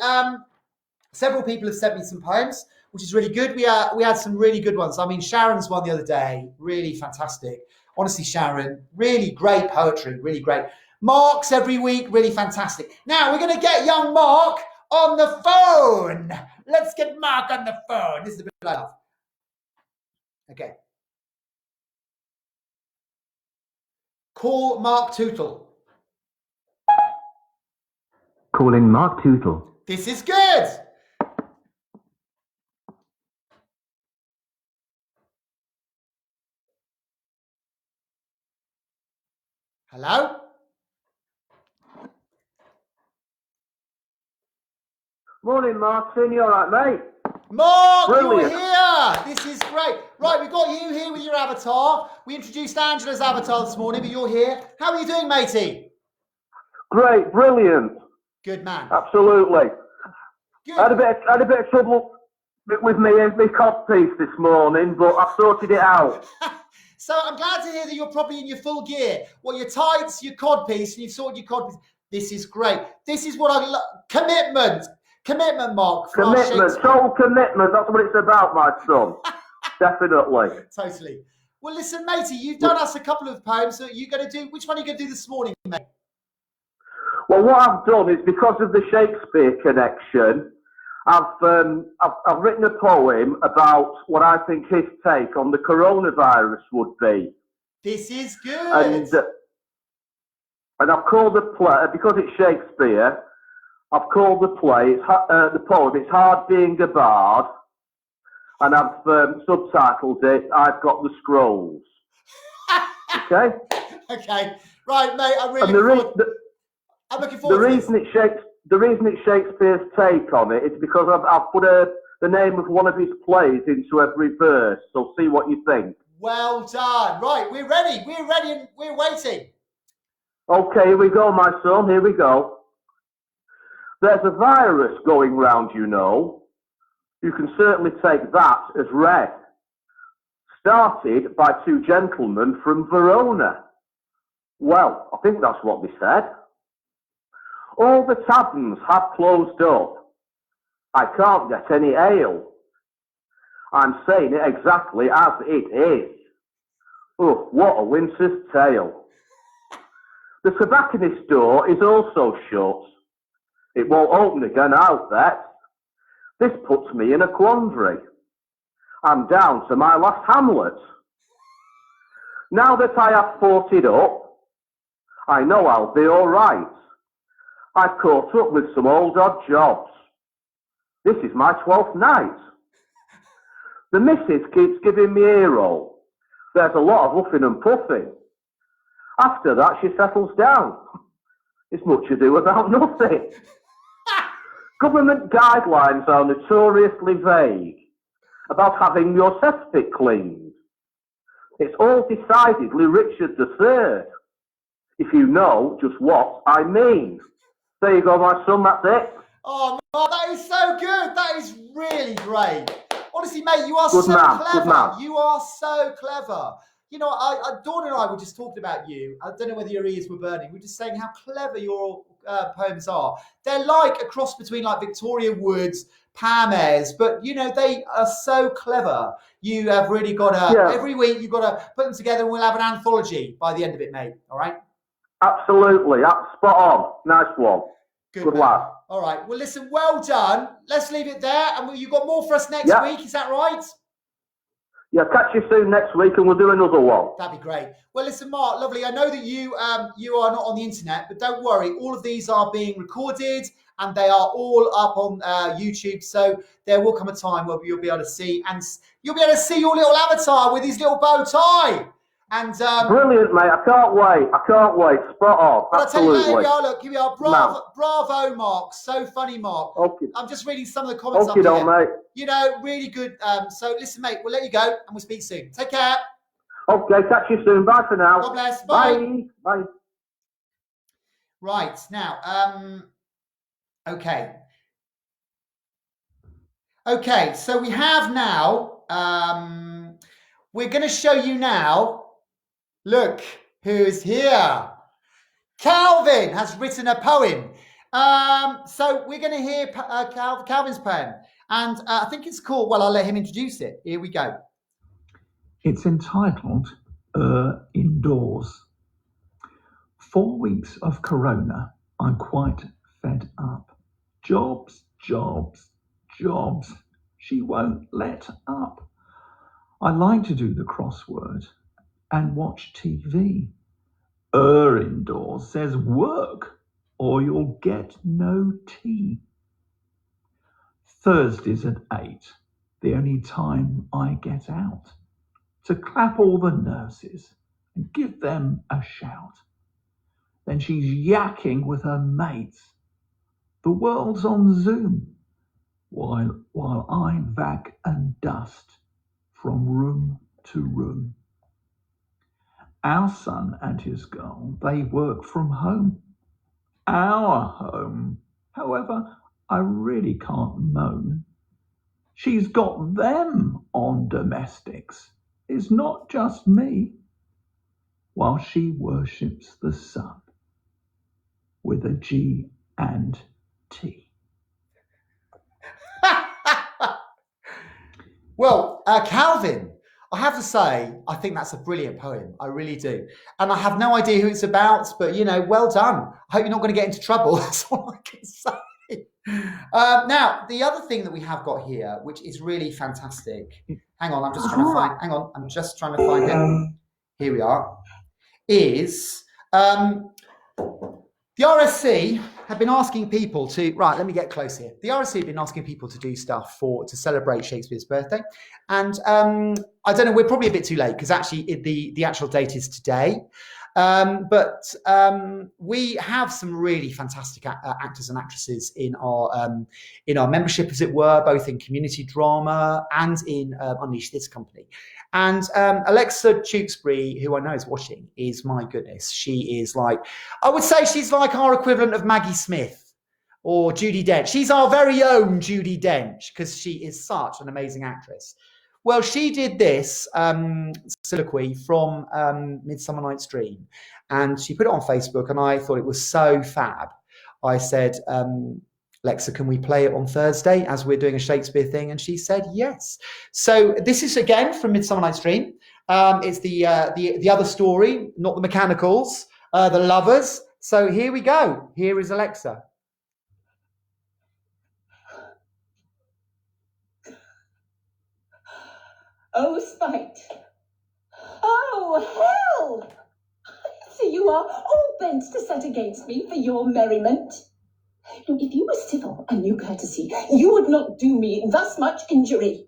several people have sent me some poems, which is really good. We had some really good ones. I mean, Sharon's one the other day, really fantastic. Honestly, Sharon, really great poetry, really great. Mark's every week, really fantastic. Now, we're going to get young Mark on the phone. Let's get Mark on the phone. This is a bit like that. Okay. Call Mark Tootle. Calling Mark Tootle. This is good. Hello? Morning, Martin. You all right, mate? Mark, Brilliant. you're here. This is great. Right, we've got you here with your avatar. We introduced Angela's avatar this morning, but you're here. How are you doing, matey? Great, brilliant. Good man. Absolutely. Good. I had a bit of trouble with my cod piece this morning, but I've sorted it out. So I'm glad to hear that you're probably in your full gear. Well, your tights, your cod piece, and you've sorted your cod piece. This is great. This is what I love. Commitment. Commitment, Mark. Commitment, total commitment. That's what it's about, my son. Definitely. Totally. Well, listen, matey, you've done us a couple of poems that you're going to do. Which one are you going to do this morning, mate? Well, what I've done is because of the Shakespeare connection, I've written a poem about what I think his take on the coronavirus would be. This is good. And I've called the play, because it's Shakespeare, I've called the play, the poem, It's Hard Being a Bard, and I've subtitled it, I've Got the Scrolls. Okay? Okay. Right, mate, I'm really looking forward to this. The reason it's Shakespeare's take on it is because I've put the name of one of his plays into every verse, so see what you think. Well done. Right, we're ready and we're waiting. Okay, here we go, my son, here we go. There's a virus going round, you know. You can certainly take that as read. Started by two gentlemen from Verona. Well, I think that's what they said. All the taverns have closed up. I can't get any ale. I'm saying it exactly as it is. Oh, what a winter's tale. The tobacconist's door is also shut. It won't open again, I'll bet. This puts me in a quandary. I'm down to my last hamlet. Now that I have fought it up, I know I'll be all right. I've caught up with some old odd jobs. This is my 12th night. The missus keeps giving me ear roll. There's a lot of huffing and puffing. After that, she settles down. It's much ado about nothing. Government guidelines are notoriously vague about having your cesspit cleaned. It's all decidedly Richard III, if you know just what I mean. There you go, my son, that's it. Oh, Mark, that is so good. That is really great. Honestly, mate, you are Good so man, clever. good man. You are so clever. You know, Dawn and I were just talking about you. I don't know whether your ears were burning. We're just saying how clever your poems are. They're like a cross between like Victoria Wood's, Pam Ayres, but you know, they are so clever. You have really got to, every week you've got to put them together and we'll have an anthology by the end of it, mate. All right? Absolutely, that's spot on. Nice one. Good lad. All right. Well, listen, well done. Let's leave it there. And you've got more for us next week. Is that right? Yeah, catch you soon next week and we'll do another one. That'd be great. Well, listen, Mark, lovely. I know that you are not on the internet, but don't worry. All of these are being recorded and they are all up on YouTube. So there will come a time where you'll be able to see, and you'll be able to see your little avatar with his little bow tie. And brilliant, mate. I can't wait. Spot on. But Absolutely. I'll tell you, here we are. Look, here we are. Bravo, Mark. So funny, Mark. Okay. I'm just reading some of the comments up Okay, here. mate. You know, really good. So listen, mate, we'll let you go and we'll speak soon. Take care. Okay, catch you soon. Bye for now. God bless. Bye. Bye. Right, now, okay. Okay, so we have now, we're going to show you now, look who's here. Calvin has written a poem. So we're going to hear Calvin's poem. And I think it's called, well, I'll let him introduce it. Here we go. It's entitled Indoors. 4 weeks of Corona, I'm quite fed up. Jobs, she won't let up. I like to do the crossword and watch TV. Indoors says work or you'll get no tea. Thursdays at 8, the only time I get out to clap all the nurses and give them a shout. then she's yakking with her mates. The world's on Zoom, while I vac and dust from room to room. Our son and his girl, they work from home. Our home, however, I really can't moan. She's got them on domestics. It's not just me. While she worships the sun with a G and T. Well, Calvin, I have to say, I think that's a brilliant poem. I really do. And I have no idea who it's about, but, you know, well done. I hope you're not going to get into trouble. That's all I can say. Now, the other thing that we have got here, which is really fantastic. Hang on, I'm just trying to find it. Here we are. Is the RSC have been asking people to, right, let me get close here. The RSC have been asking people to do stuff to celebrate Shakespeare's birthday. And I don't know, we're probably a bit too late because actually the actual date is today. But we have some really fantastic actors and actresses in our membership, as it were, both in community drama and in Unleash This Company. And Alexa Tewkesbury, who I know is watching, is, my goodness, she is like, I would say she's like our equivalent of Maggie Smith or Judi Dench. She's our very own Judi Dench because she is such an amazing actress. Well, she did this soliloquy from Midsummer Night's Dream, and she put it on Facebook, and I thought it was so fab. I said, Lexa, can we play it on Thursday as we're doing a Shakespeare thing? And she said yes. So this is again from Midsummer Night's Dream. It's the other story, not the mechanicals, the lovers. So here we go. Here is Alexa. Oh, spite. Oh, hell! So you are all bent to set against me for your merriment. If you were civil and knew courtesy, you would not do me thus much injury.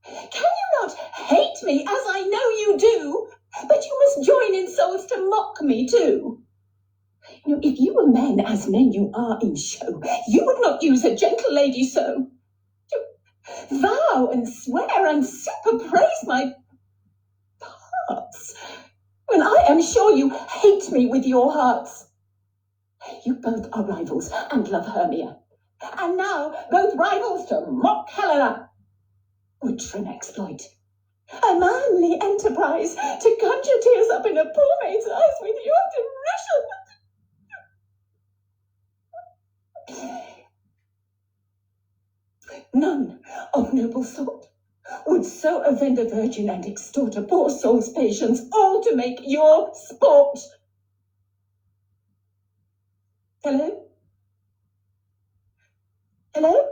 Can you not hate me as I know you do, but you must join in souls to mock me too? If you were men as men you are in show, you would not use a gentle lady so. Vow and swear and super praise my parts, when I am sure you hate me with your hearts. You both are rivals and love Hermia, and now both rivals to mock Helena. A trim exploit, a manly enterprise to conjure tears up in a poor maid's eyes with your derision. None of noble sort would so offend a virgin and extort a poor soul's patience, all to make your sport. Hello? Hello?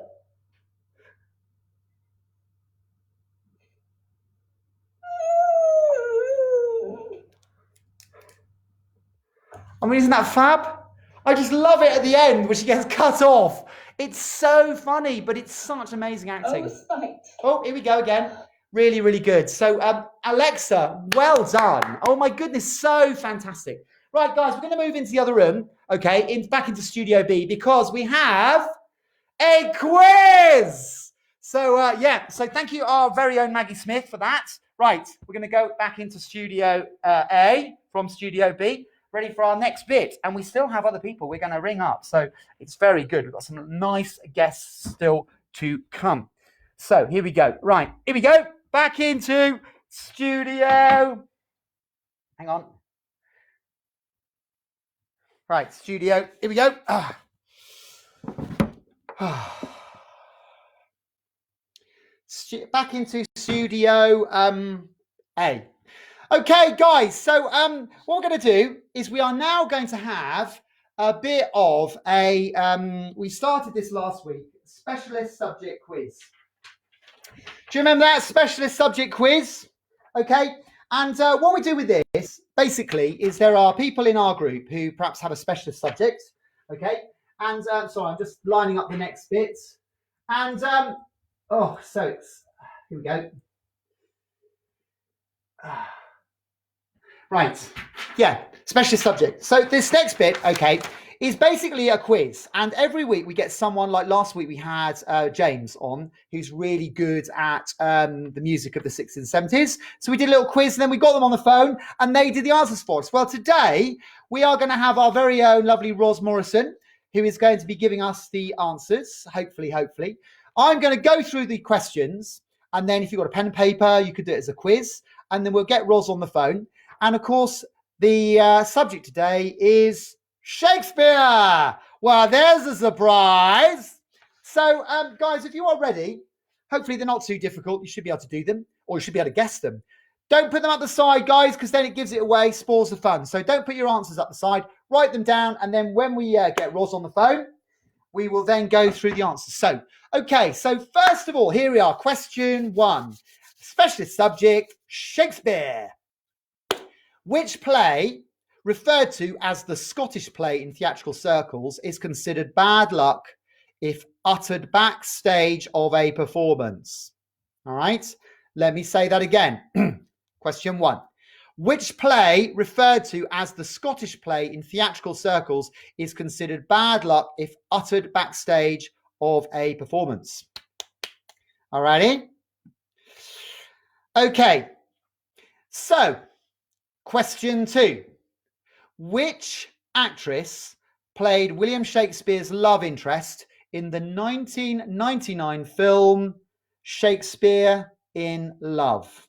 I mean, isn't that fab? I just love it at the end when she gets cut off. It's so funny, but it's such amazing acting. Oh, spite. Oh, here we go again. Really, really good. So, Alexa, well done. Oh my goodness, so fantastic. Right, guys, we're going to move into the other room, okay, back into Studio B, because we have a quiz. So, so thank you, our very own Maggie Smith, for that. Right, we're going to go back into Studio A from Studio B, ready for our next bit. And we still have other people we're going to ring up. So it's very good. We've got some nice guests still to come. So here we go. Right, here we go. Back into Studio. Hang on. Right, Studio. Here we go. Back into Studio A. Okay, guys. So what we're going to do is we are now going to have a bit of a. We started this last week. Specialist subject quiz. Do you remember that specialist subject quiz? Okay. And what we do with this, basically, is there are people in our group who perhaps have a specialist subject. Okay. And sorry, I'm just lining up the next bit. And so it's here we go. Right. Yeah, specialist subject. So this next bit, okay, is basically a quiz. And every week we get someone, like last week we had James on, who's really good at the music of the 60s and 70s. So we did a little quiz and then we got them on the phone and they did the answers for us. Well, today we are going to have our very own lovely Ros Morrison, who is going to be giving us the answers, hopefully. I'm going to go through the questions, and then if you've got a pen and paper, you could do it as a quiz, and then we'll get Ros on the phone. And of course, the subject today is Shakespeare. Well, there's a surprise. So, guys, if you are ready, hopefully they're not too difficult. You should be able to do them, or you should be able to guess them. Don't put them up the side, guys, because then it gives it away, spoils the fun. So don't put your answers up the side. Write them down, and then when we get Ros on the phone, we will then go through the answers. So, okay, so first of all, here we are. Question 1. Specialist subject, Shakespeare. Which play, referred to as the Scottish play in theatrical circles, is considered bad luck if uttered backstage of a performance? All right, let me say that again. Question 1. Which play, referred to as the Scottish play in theatrical circles, is considered bad luck if uttered backstage of a performance? Alrighty. Okay. So, question 2. Which actress played William Shakespeare's love interest in the 1999 film Shakespeare in Love?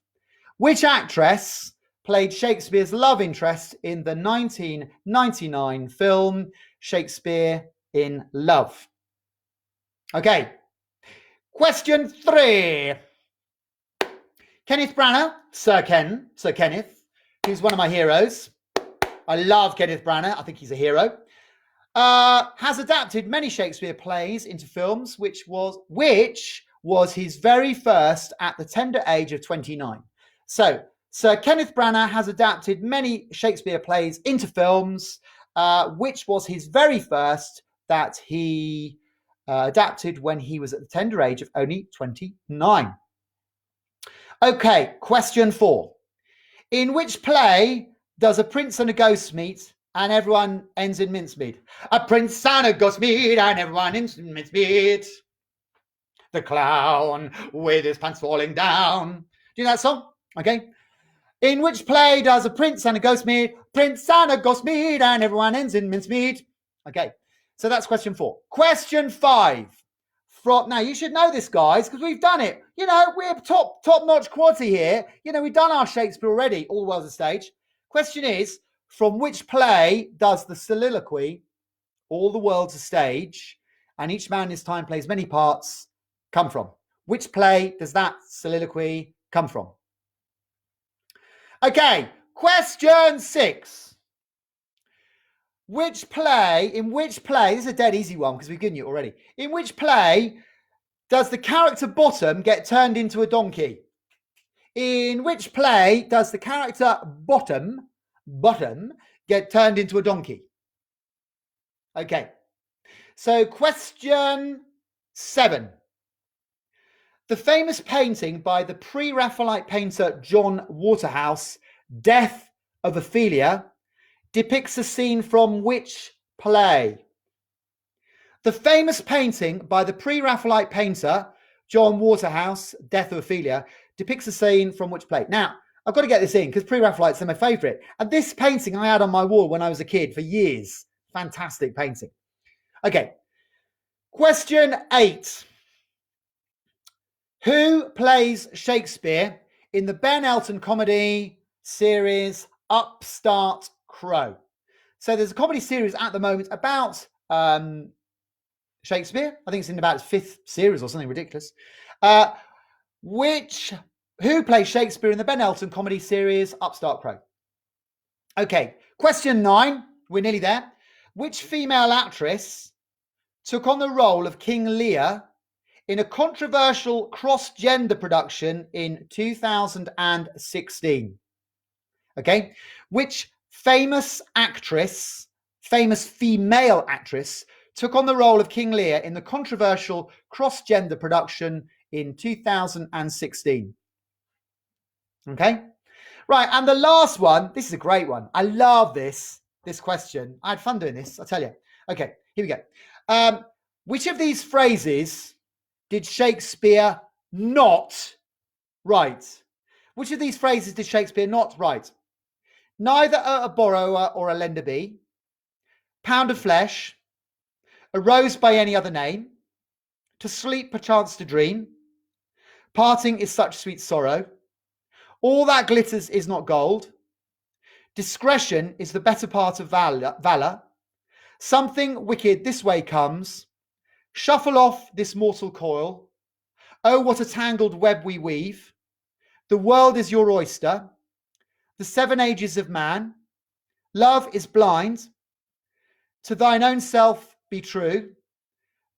Which actress played Shakespeare's love interest in the 1999 film Shakespeare in Love? Okay. Question 3. Kenneth Branagh, Sir Kenneth, who's one of my heroes. I love Kenneth Branagh. I think he's a hero. Has adapted many Shakespeare plays into films, which was his very first at the tender age of 29. So, Sir Kenneth Branagh has adapted many Shakespeare plays into films, which was his very first that he adapted when he was at the tender age of only 29. Okay, question 4. In which play does a prince and a ghost meet and everyone ends in mincemeat? A prince and a ghost meet and everyone ends in mincemeat. The clown with his pants falling down. Do you know that song? Okay. In which play does a prince and a ghost meet? Prince and a ghost meet and everyone ends in mincemeat. Okay. So that's question 4. Question 5. Now, you should know this, guys, because we've done it. You know, we're top-notch quality here. You know, we've done our Shakespeare already, All the World's a Stage. Question is, from which play does the soliloquy, All the World's a Stage, and each man in his time plays many parts, come from? Which play does that soliloquy come from? Okay, question 6. In which play, this is a dead easy one because we've given you it already. In which play does the character Bottom get turned into a donkey? In which play does the character Bottom get turned into a donkey? Okay. So question 7. The famous painting by the pre-Raphaelite painter John Waterhouse, Death of Ophelia, depicts a scene from which play? The famous painting by the pre-Raphaelite painter John Waterhouse, Death of Ophelia, depicts a scene from which play? Now, I've got to get this in because pre-Raphaelites are my favourite. And this painting I had on my wall when I was a kid for years. Fantastic painting. Okay. Question 8. Who plays Shakespeare in the Ben Elton comedy series Upstart Crow? So there's a comedy series at the moment about Shakespeare. I think it's in about its 5th series or something ridiculous. Who plays Shakespeare in the Ben Elton comedy series Upstart Crow? Okay, question 9. We're nearly there. Which female actress took on the role of King Lear in a controversial cross-gender production in 2016? Okay, which famous female actress took on the role of King Lear in the controversial cross-gender production in 2016? Okay, Right, and the last one, this is a great one. I love this question. I had fun doing this, I'll tell you. Okay, here we go. Which of these phrases did Shakespeare not write? Which of these phrases did Shakespeare not write? Neither a borrower or a lender be, pound of flesh, a rose by any other name, to sleep perchance to dream, parting is such sweet sorrow, all that glitters is not gold, discretion is the better part of valor, something wicked this way comes, shuffle off this mortal coil, oh what a tangled web we weave, the world is your oyster, the 7 ages of man, love is blind, to thine own self be true,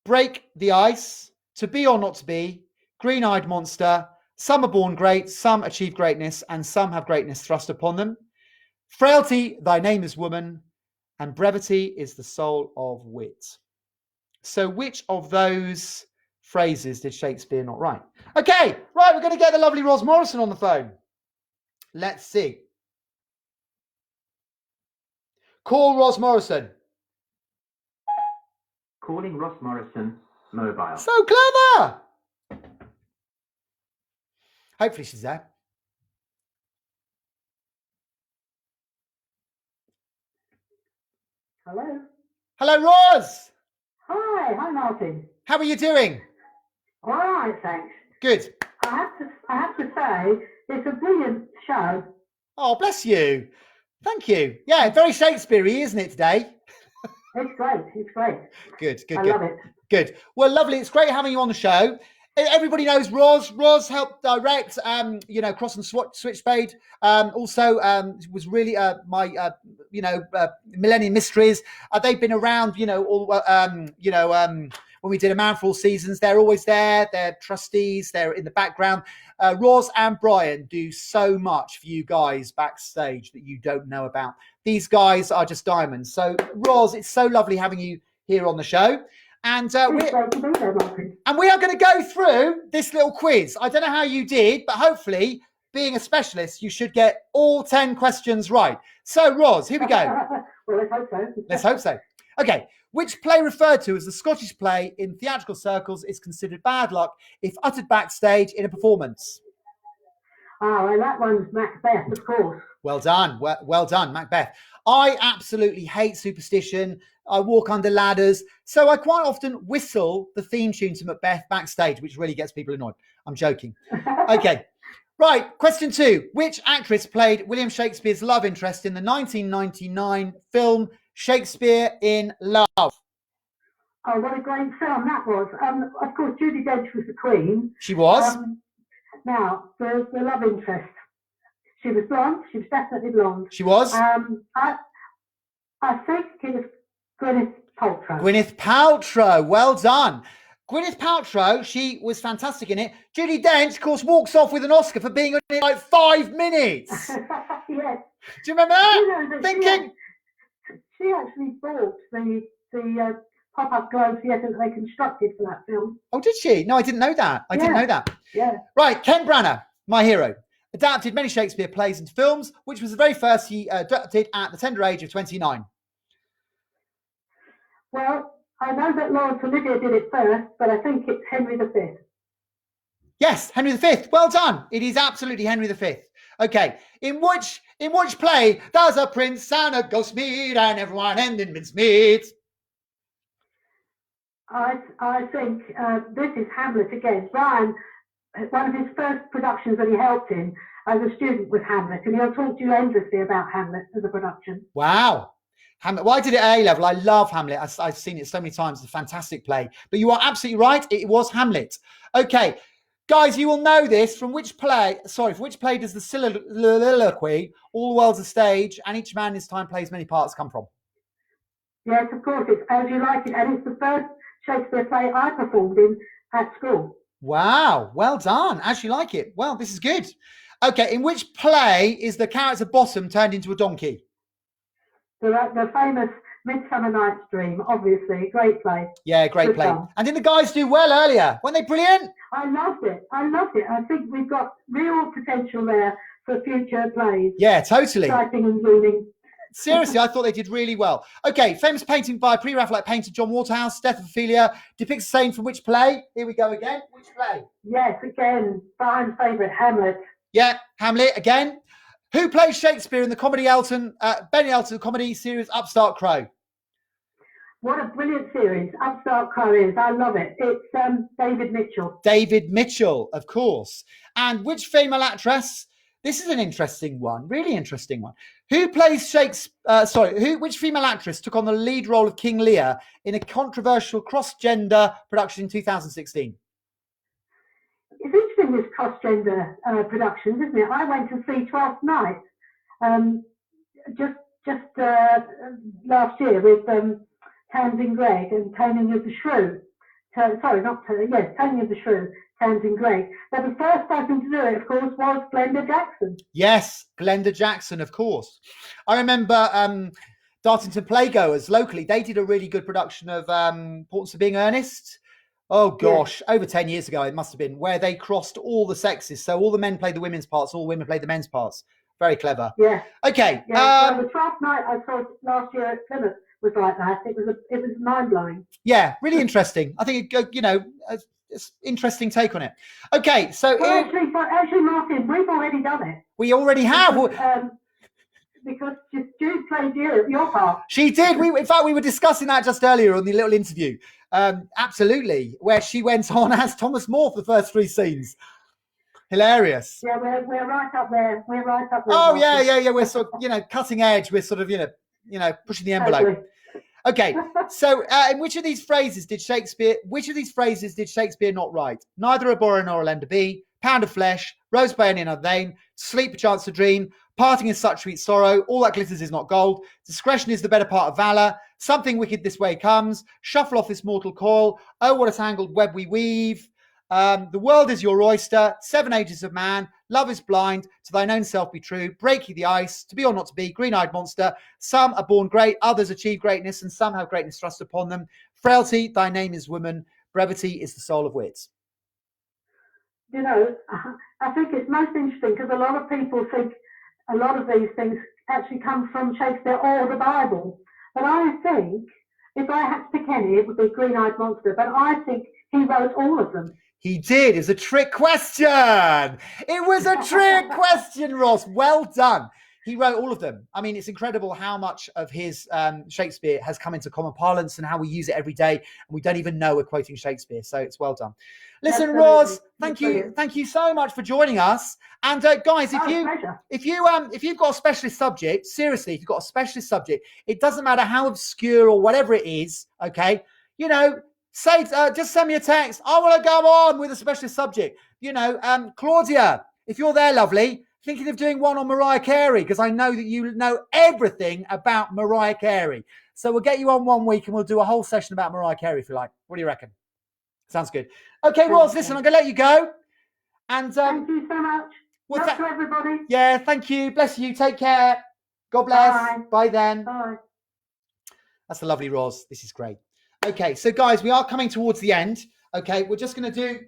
break the ice, to be or not to be, green-eyed monster, some are born great, some achieve greatness, and some have greatness thrust upon them. Frailty, thy name is woman, and brevity is the soul of wit. So which of those phrases did Shakespeare not write? Okay, right, we're going to get the lovely Ros Morrison on the phone. Let's see. Call Ros Morrison. Calling Ross Morrison mobile. So clever. Hopefully she's there. Hello. Hello, Ros. Hi, Martin. How are you doing? All right, thanks. Good. I have to say, it's a brilliant show. Oh, bless you. Thank you. Yeah, very Shakespeare-y, isn't it, today? It's great. It's great. Good. I love it. Good. Well, lovely. It's great having you on the show. Everybody knows Ros. Ros helped direct, Cross and Switchblade. Also, was really my, Millennium Mysteries. They've been around, when we did A Man for All Seasons. They're always there. They're trustees. They're in the background. Ros and Brian do so much for you guys backstage that you don't know about. These guys are just diamonds. So, Ros, it's so lovely having you here on the show. And we are going to go through this little quiz. I don't know how you did, but hopefully, being a specialist, you should get all 10 questions right. So, Ros, here we go. Well, let's hope so. Let's hope so. Okay. Which play referred to as the Scottish play in theatrical circles is considered bad luck if uttered backstage in a performance? Oh, and that one's Macbeth, of course. Well done. Well done, Macbeth. I absolutely hate superstition. I walk under ladders. So I quite often whistle the theme tune to Macbeth backstage, which really gets people annoyed. I'm joking. Okay. Right. Question 2. Which actress played William Shakespeare's love interest in the 1999 film Shakespeare in Love? Oh, what a great film that was. Of course, Judi Dench was the Queen. She was. Now, the love interest. She was blonde. She was definitely blonde. She was. I think it was Gwyneth Paltrow. Gwyneth Paltrow. Well done. Gwyneth Paltrow, she was fantastic in it. Judi Dench, of course, walks off with an Oscar for being in it like 5 minutes. Yes. Do you remember that? Thinking. She actually bought the pop-up globes they constructed for that film. Oh, did she? No, I didn't know that. I didn't know that. Yeah. Right, Ken Branagh, my hero, adapted many Shakespeare plays into films, which was the very first he adapted at the tender age of 29. Well, I know that Laurence Olivier did it first, but I think it's Henry V. Yes, Henry V. Well done. It is absolutely Henry V. Okay. In which play does a prince and a ghost meet and everyone end in mincemeat? I think this is Hamlet again. Brian, one of his first productions that he helped in as a student was Hamlet, and he'll talk to you endlessly about Hamlet as a production. Wow. Hamlet. Well, I did it at A-level. I love Hamlet. I've seen it so many times. It's a fantastic play. But you are absolutely right. It was Hamlet. Okay. Guys, you will know this. From which play does the soliloquy, all the world's a stage, and each man in his time plays many parts come from? Yes, of course. It's As You Like It, and it's the first Shakespeare play I performed in at school. Wow. Well done. As You Like It. Well, this is good. Okay. In which play is the character Bottom turned into a donkey? The famous Midsummer Night's Dream, obviously. Great play. Yeah, great play. And didn't the guys do well earlier? Weren't they brilliant? I loved it. I think we've got real potential there for future plays. Yeah, totally. Exciting and dreaming. Seriously, I thought they did really well. Okay, famous painting by pre-Raphaelite painter John Waterhouse, Death of Ophelia, depicts a scene from which play? Here we go again. Which play? Yes, again, Brian's favourite, Hamlet. Yeah, Hamlet again. Who plays Shakespeare in the comedy Benny Elton comedy series Upstart Crow? What a brilliant series Upstart Crow is. I love it. It's David Mitchell. David Mitchell, of course. And which female actress? This is an interesting one, really interesting one. Who plays Shakespeare? Which female actress took on the lead role of King Lear in a controversial cross-gender production in 2016? It's interesting, this cross-gender productions, isn't it? I went to see Twelfth Night just last year with Tamsin Gregg and Taming of the Shrew. Taming of the Shrew, Tamsin Gregg. But the first person to do it, of course, was Glenda Jackson. Yes, Glenda Jackson, of course. I remember Dartington Playgoers locally. They did a really good production of Importance of Being Earnest. Oh gosh, over 10 years ago it must have been, where they crossed all the sexes. So all the men played the women's parts, all the women played the men's parts. Very clever. Yeah. Okay. Yeah. The 12th Night I saw last year at Plymouth was like that. It was mind blowing. Yeah, really interesting. I think it's interesting take on it. Okay, so actually, Martin, we've already done it. We already have. Because Jude played your part. She did. In fact, we were discussing that just earlier on the little interview. Absolutely, where she went on as Thomas More for the first 3 scenes. Hilarious. Yeah, we're right up there. We're right up there. Oh yeah. We're sort of, cutting edge. We're sort of, pushing the envelope. Totally. Okay, so in which of these phrases did Shakespeare not write? Neither a borrower nor a lender be, pound of flesh, rose by any other vein, sleep perchance to dream, parting is such sweet sorrow, all that glitters is not gold, discretion is the better part of valour, something wicked this way comes, shuffle off this mortal coil, oh what a tangled web we weave, the world is your oyster, 7 ages of man, love is blind, to thine own self be true, break ye the ice, to be or not to be, green-eyed monster, some are born great, others achieve greatness, and some have greatness thrust upon them, frailty, thy name is woman, brevity is the soul of wit. I think it's most interesting because a lot of people think a lot of these things actually come from Shakespeare or the Bible. But I think if I had to pick any, it would be Green-Eyed Monster. But I think he wrote all of them. He did. It was a trick question. It was a trick question, Ross. Well done. He wrote all of them. I mean, it's incredible how much of his Shakespeare has come into common parlance and how we use it every day. And we don't even know we're quoting Shakespeare. So it's well done. Listen, Roz, thank you so much for joining us. And guys, if you've got a specialist subject, seriously, if you've got a specialist subject, it doesn't matter how obscure or whatever it is. Okay, say just send me a text. I want to go on with a specialist subject. Claudia, if you're there, lovely, thinking of doing one on Mariah Carey, because I know that you know everything about Mariah Carey. So we'll get you on one week and we'll do a whole session about Mariah Carey if you like. What do you reckon? Sounds good. Okay, Roz, listen, I'm going to let you go. And thank you so much. Love to everybody. Yeah, thank you. Bless you. Take care. God bless. Bye. Bye then. Bye. That's the lovely Roz. This is great. Okay, so guys, we are coming towards the end. Okay, we're just going to do...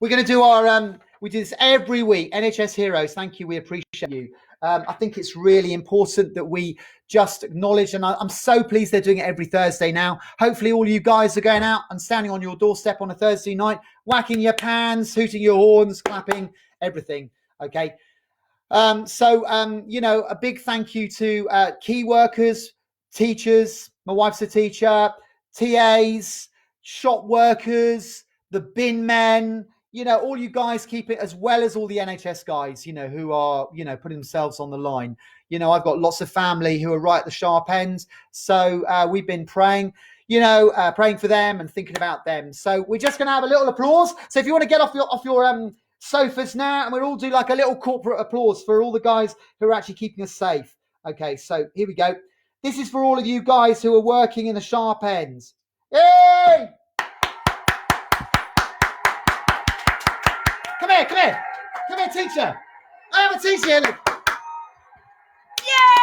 we're going to do our... we do this every week. NHS Heroes, thank you. We appreciate you. I think it's really important that we just acknowledge, and I'm so pleased they're doing it every Thursday now. Hopefully all you guys are going out and standing on your doorstep on a Thursday night, whacking your pans, hooting your horns, clapping, everything. Okay. A big thank you to key workers, teachers. My wife's a teacher, TAs, shop workers, the bin men, all you guys keep it, as well as all the NHS guys, who are, putting themselves on the line. I've got lots of family who are right at the sharp end. So we've been praying, praying for them and thinking about them. So we're just going to have a little applause. So if you want to get off your sofas now, and we'll all do like a little corporate applause for all the guys who are actually keeping us safe. Okay, so here we go. This is for all of you guys who are working in the sharp ends. Yay! Come here, teacher. I have a teacher here, look. Yay!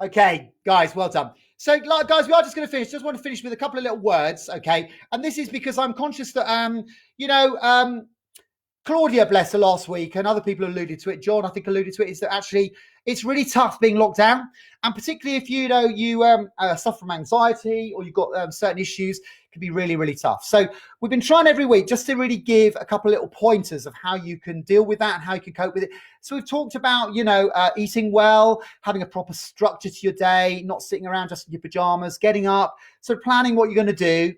Okay, guys, well done. So, guys, we are just going to finish. Just want to finish with a couple of little words, okay? And this is because I'm conscious that, Claudia, bless her, last week, and other people alluded to it. John, I think, alluded to it. Is that actually it's really tough being locked down, and particularly if you suffer from anxiety or you've got certain issues, it can be really, really tough. So we've been trying every week just to really give a couple of little pointers of how you can deal with that and how you can cope with it. So we've talked about eating well, having a proper structure to your day, not sitting around just in your pajamas, getting up, so planning what you're going to do.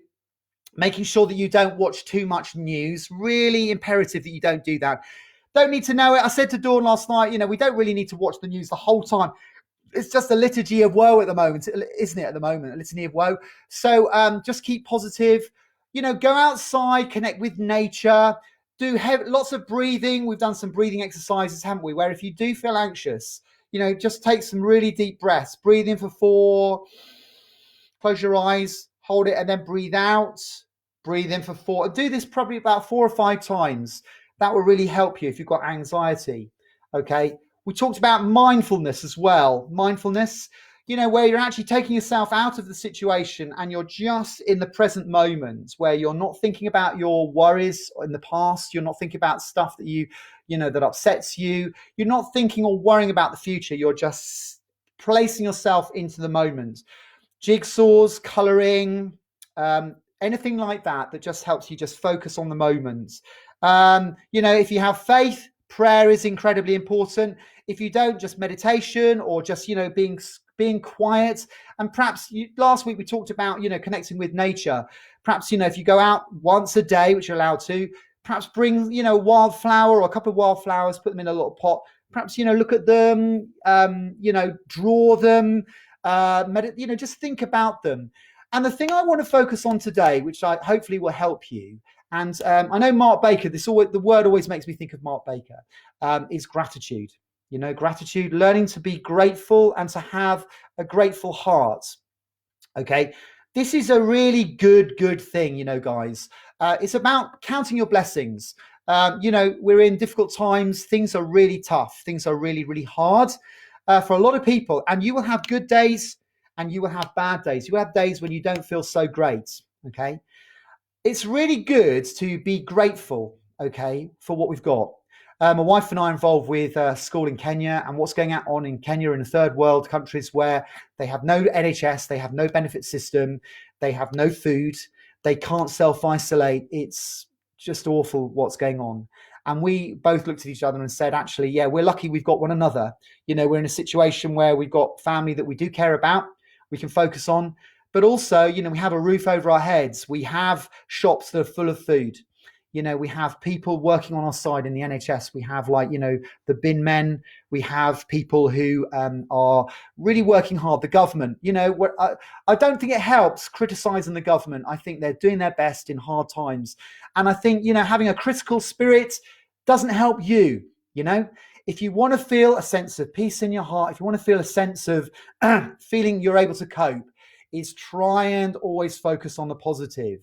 Making sure that you don't watch too much news, really imperative that you don't do that. Don't need to know it. I said to Dawn last night, we don't really need to watch the news the whole time. It's just a liturgy of woe at the moment, isn't it, at the moment? A litany of woe. So just keep positive, go outside, connect with nature, do lots of breathing. We've done some breathing exercises, haven't we? Where if you do feel anxious, just take some really deep breaths. Breathe in for 4, close your eyes, hold it, and then breathe out. Breathe in for 4. Do this probably about 4 or 5 times. That will really help you if you've got anxiety. Okay. We talked about mindfulness as well. Mindfulness, where you're actually taking yourself out of the situation and you're just in the present moment, where you're not thinking about your worries in the past. You're not thinking about stuff that that upsets you. You're not thinking or worrying about the future. You're just placing yourself into the moment. Jigsaws, colouring, anything like that just helps you just focus on the moment. If you have faith, prayer is incredibly important. If you don't, just meditation or just, being quiet. And perhaps last week we talked about, connecting with nature. Perhaps, if you go out once a day, which you're allowed to, perhaps bring, a wildflower or a couple of wildflowers, put them in a little pot. Perhaps, look at them, draw them, just think about them. And the thing I want to focus on today, which I hopefully will help you, and I know Mark Baker, the word always makes me think of Mark Baker, is gratitude. Gratitude, learning to be grateful and to have a grateful heart. Okay, this is a really good thing, guys. It's about counting your blessings. We're in difficult times. Things are really tough. Things are really, really hard for a lot of people. And you will have good days and you will have bad days. You will have days when you don't feel so great. Okay. It's really good to be grateful, okay, for what we've got. My wife and I are involved with school in Kenya, and what's going on in Kenya in third world countries where they have no NHS, they have no benefit system, they have no food, they can't self-isolate. It's just awful what's going on. And we both looked at each other and said, actually, yeah, we're lucky we've got one another. We're in a situation where we've got family that we do care about, we can focus on. But also, we have a roof over our heads. We have shops that are full of food. We have people working on our side in the NHS. We have the bin men. We have people who are really working hard. The government, I don't think it helps criticizing the government. I think they're doing their best in hard times. And I think, having a critical spirit doesn't help you, If you want to feel a sense of peace in your heart, if you want to feel a sense of feeling you're able to cope, is try and always focus on the positive.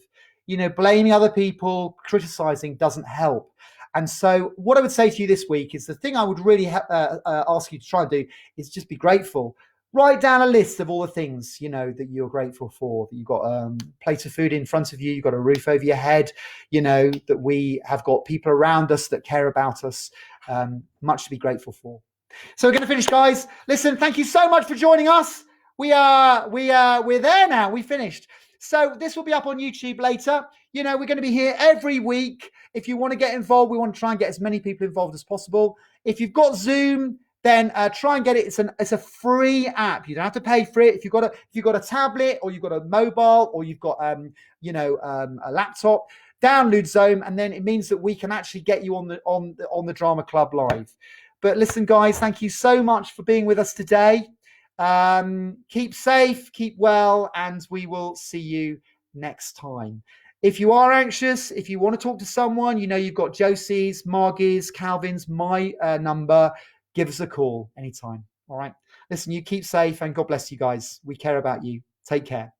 Blaming other people, criticizing doesn't help. And so what I would say to you this week is the thing I would really ask you to try and do is just be grateful. Write down a list of all the things, that you're grateful for, that you've got a plate of food in front of you, you've got a roof over your head, that we have got people around us that care about us, much to be grateful for. So we're going to finish, guys. Listen, thank you so much for joining us. We're there now. We finished. So this will be up on YouTube later. We're going to be here every week. If you want to get involved, we want to try and get as many people involved as possible. If you've got Zoom, then try and get it. It's a free app. You don't have to pay for it. If you've got a tablet or you've got a mobile or you've got a laptop, download Zoom, and then it means that we can actually get you on the Drama Club live. But listen, guys, thank you so much for being with us today. Keep safe, keep well, and we will see you next time. If you are anxious, if you want to talk to someone, you've got Josie's, Margie's, Calvin's, my number. Give us a call anytime. All right. Listen, you keep safe and God bless you guys. We care about you. Take care.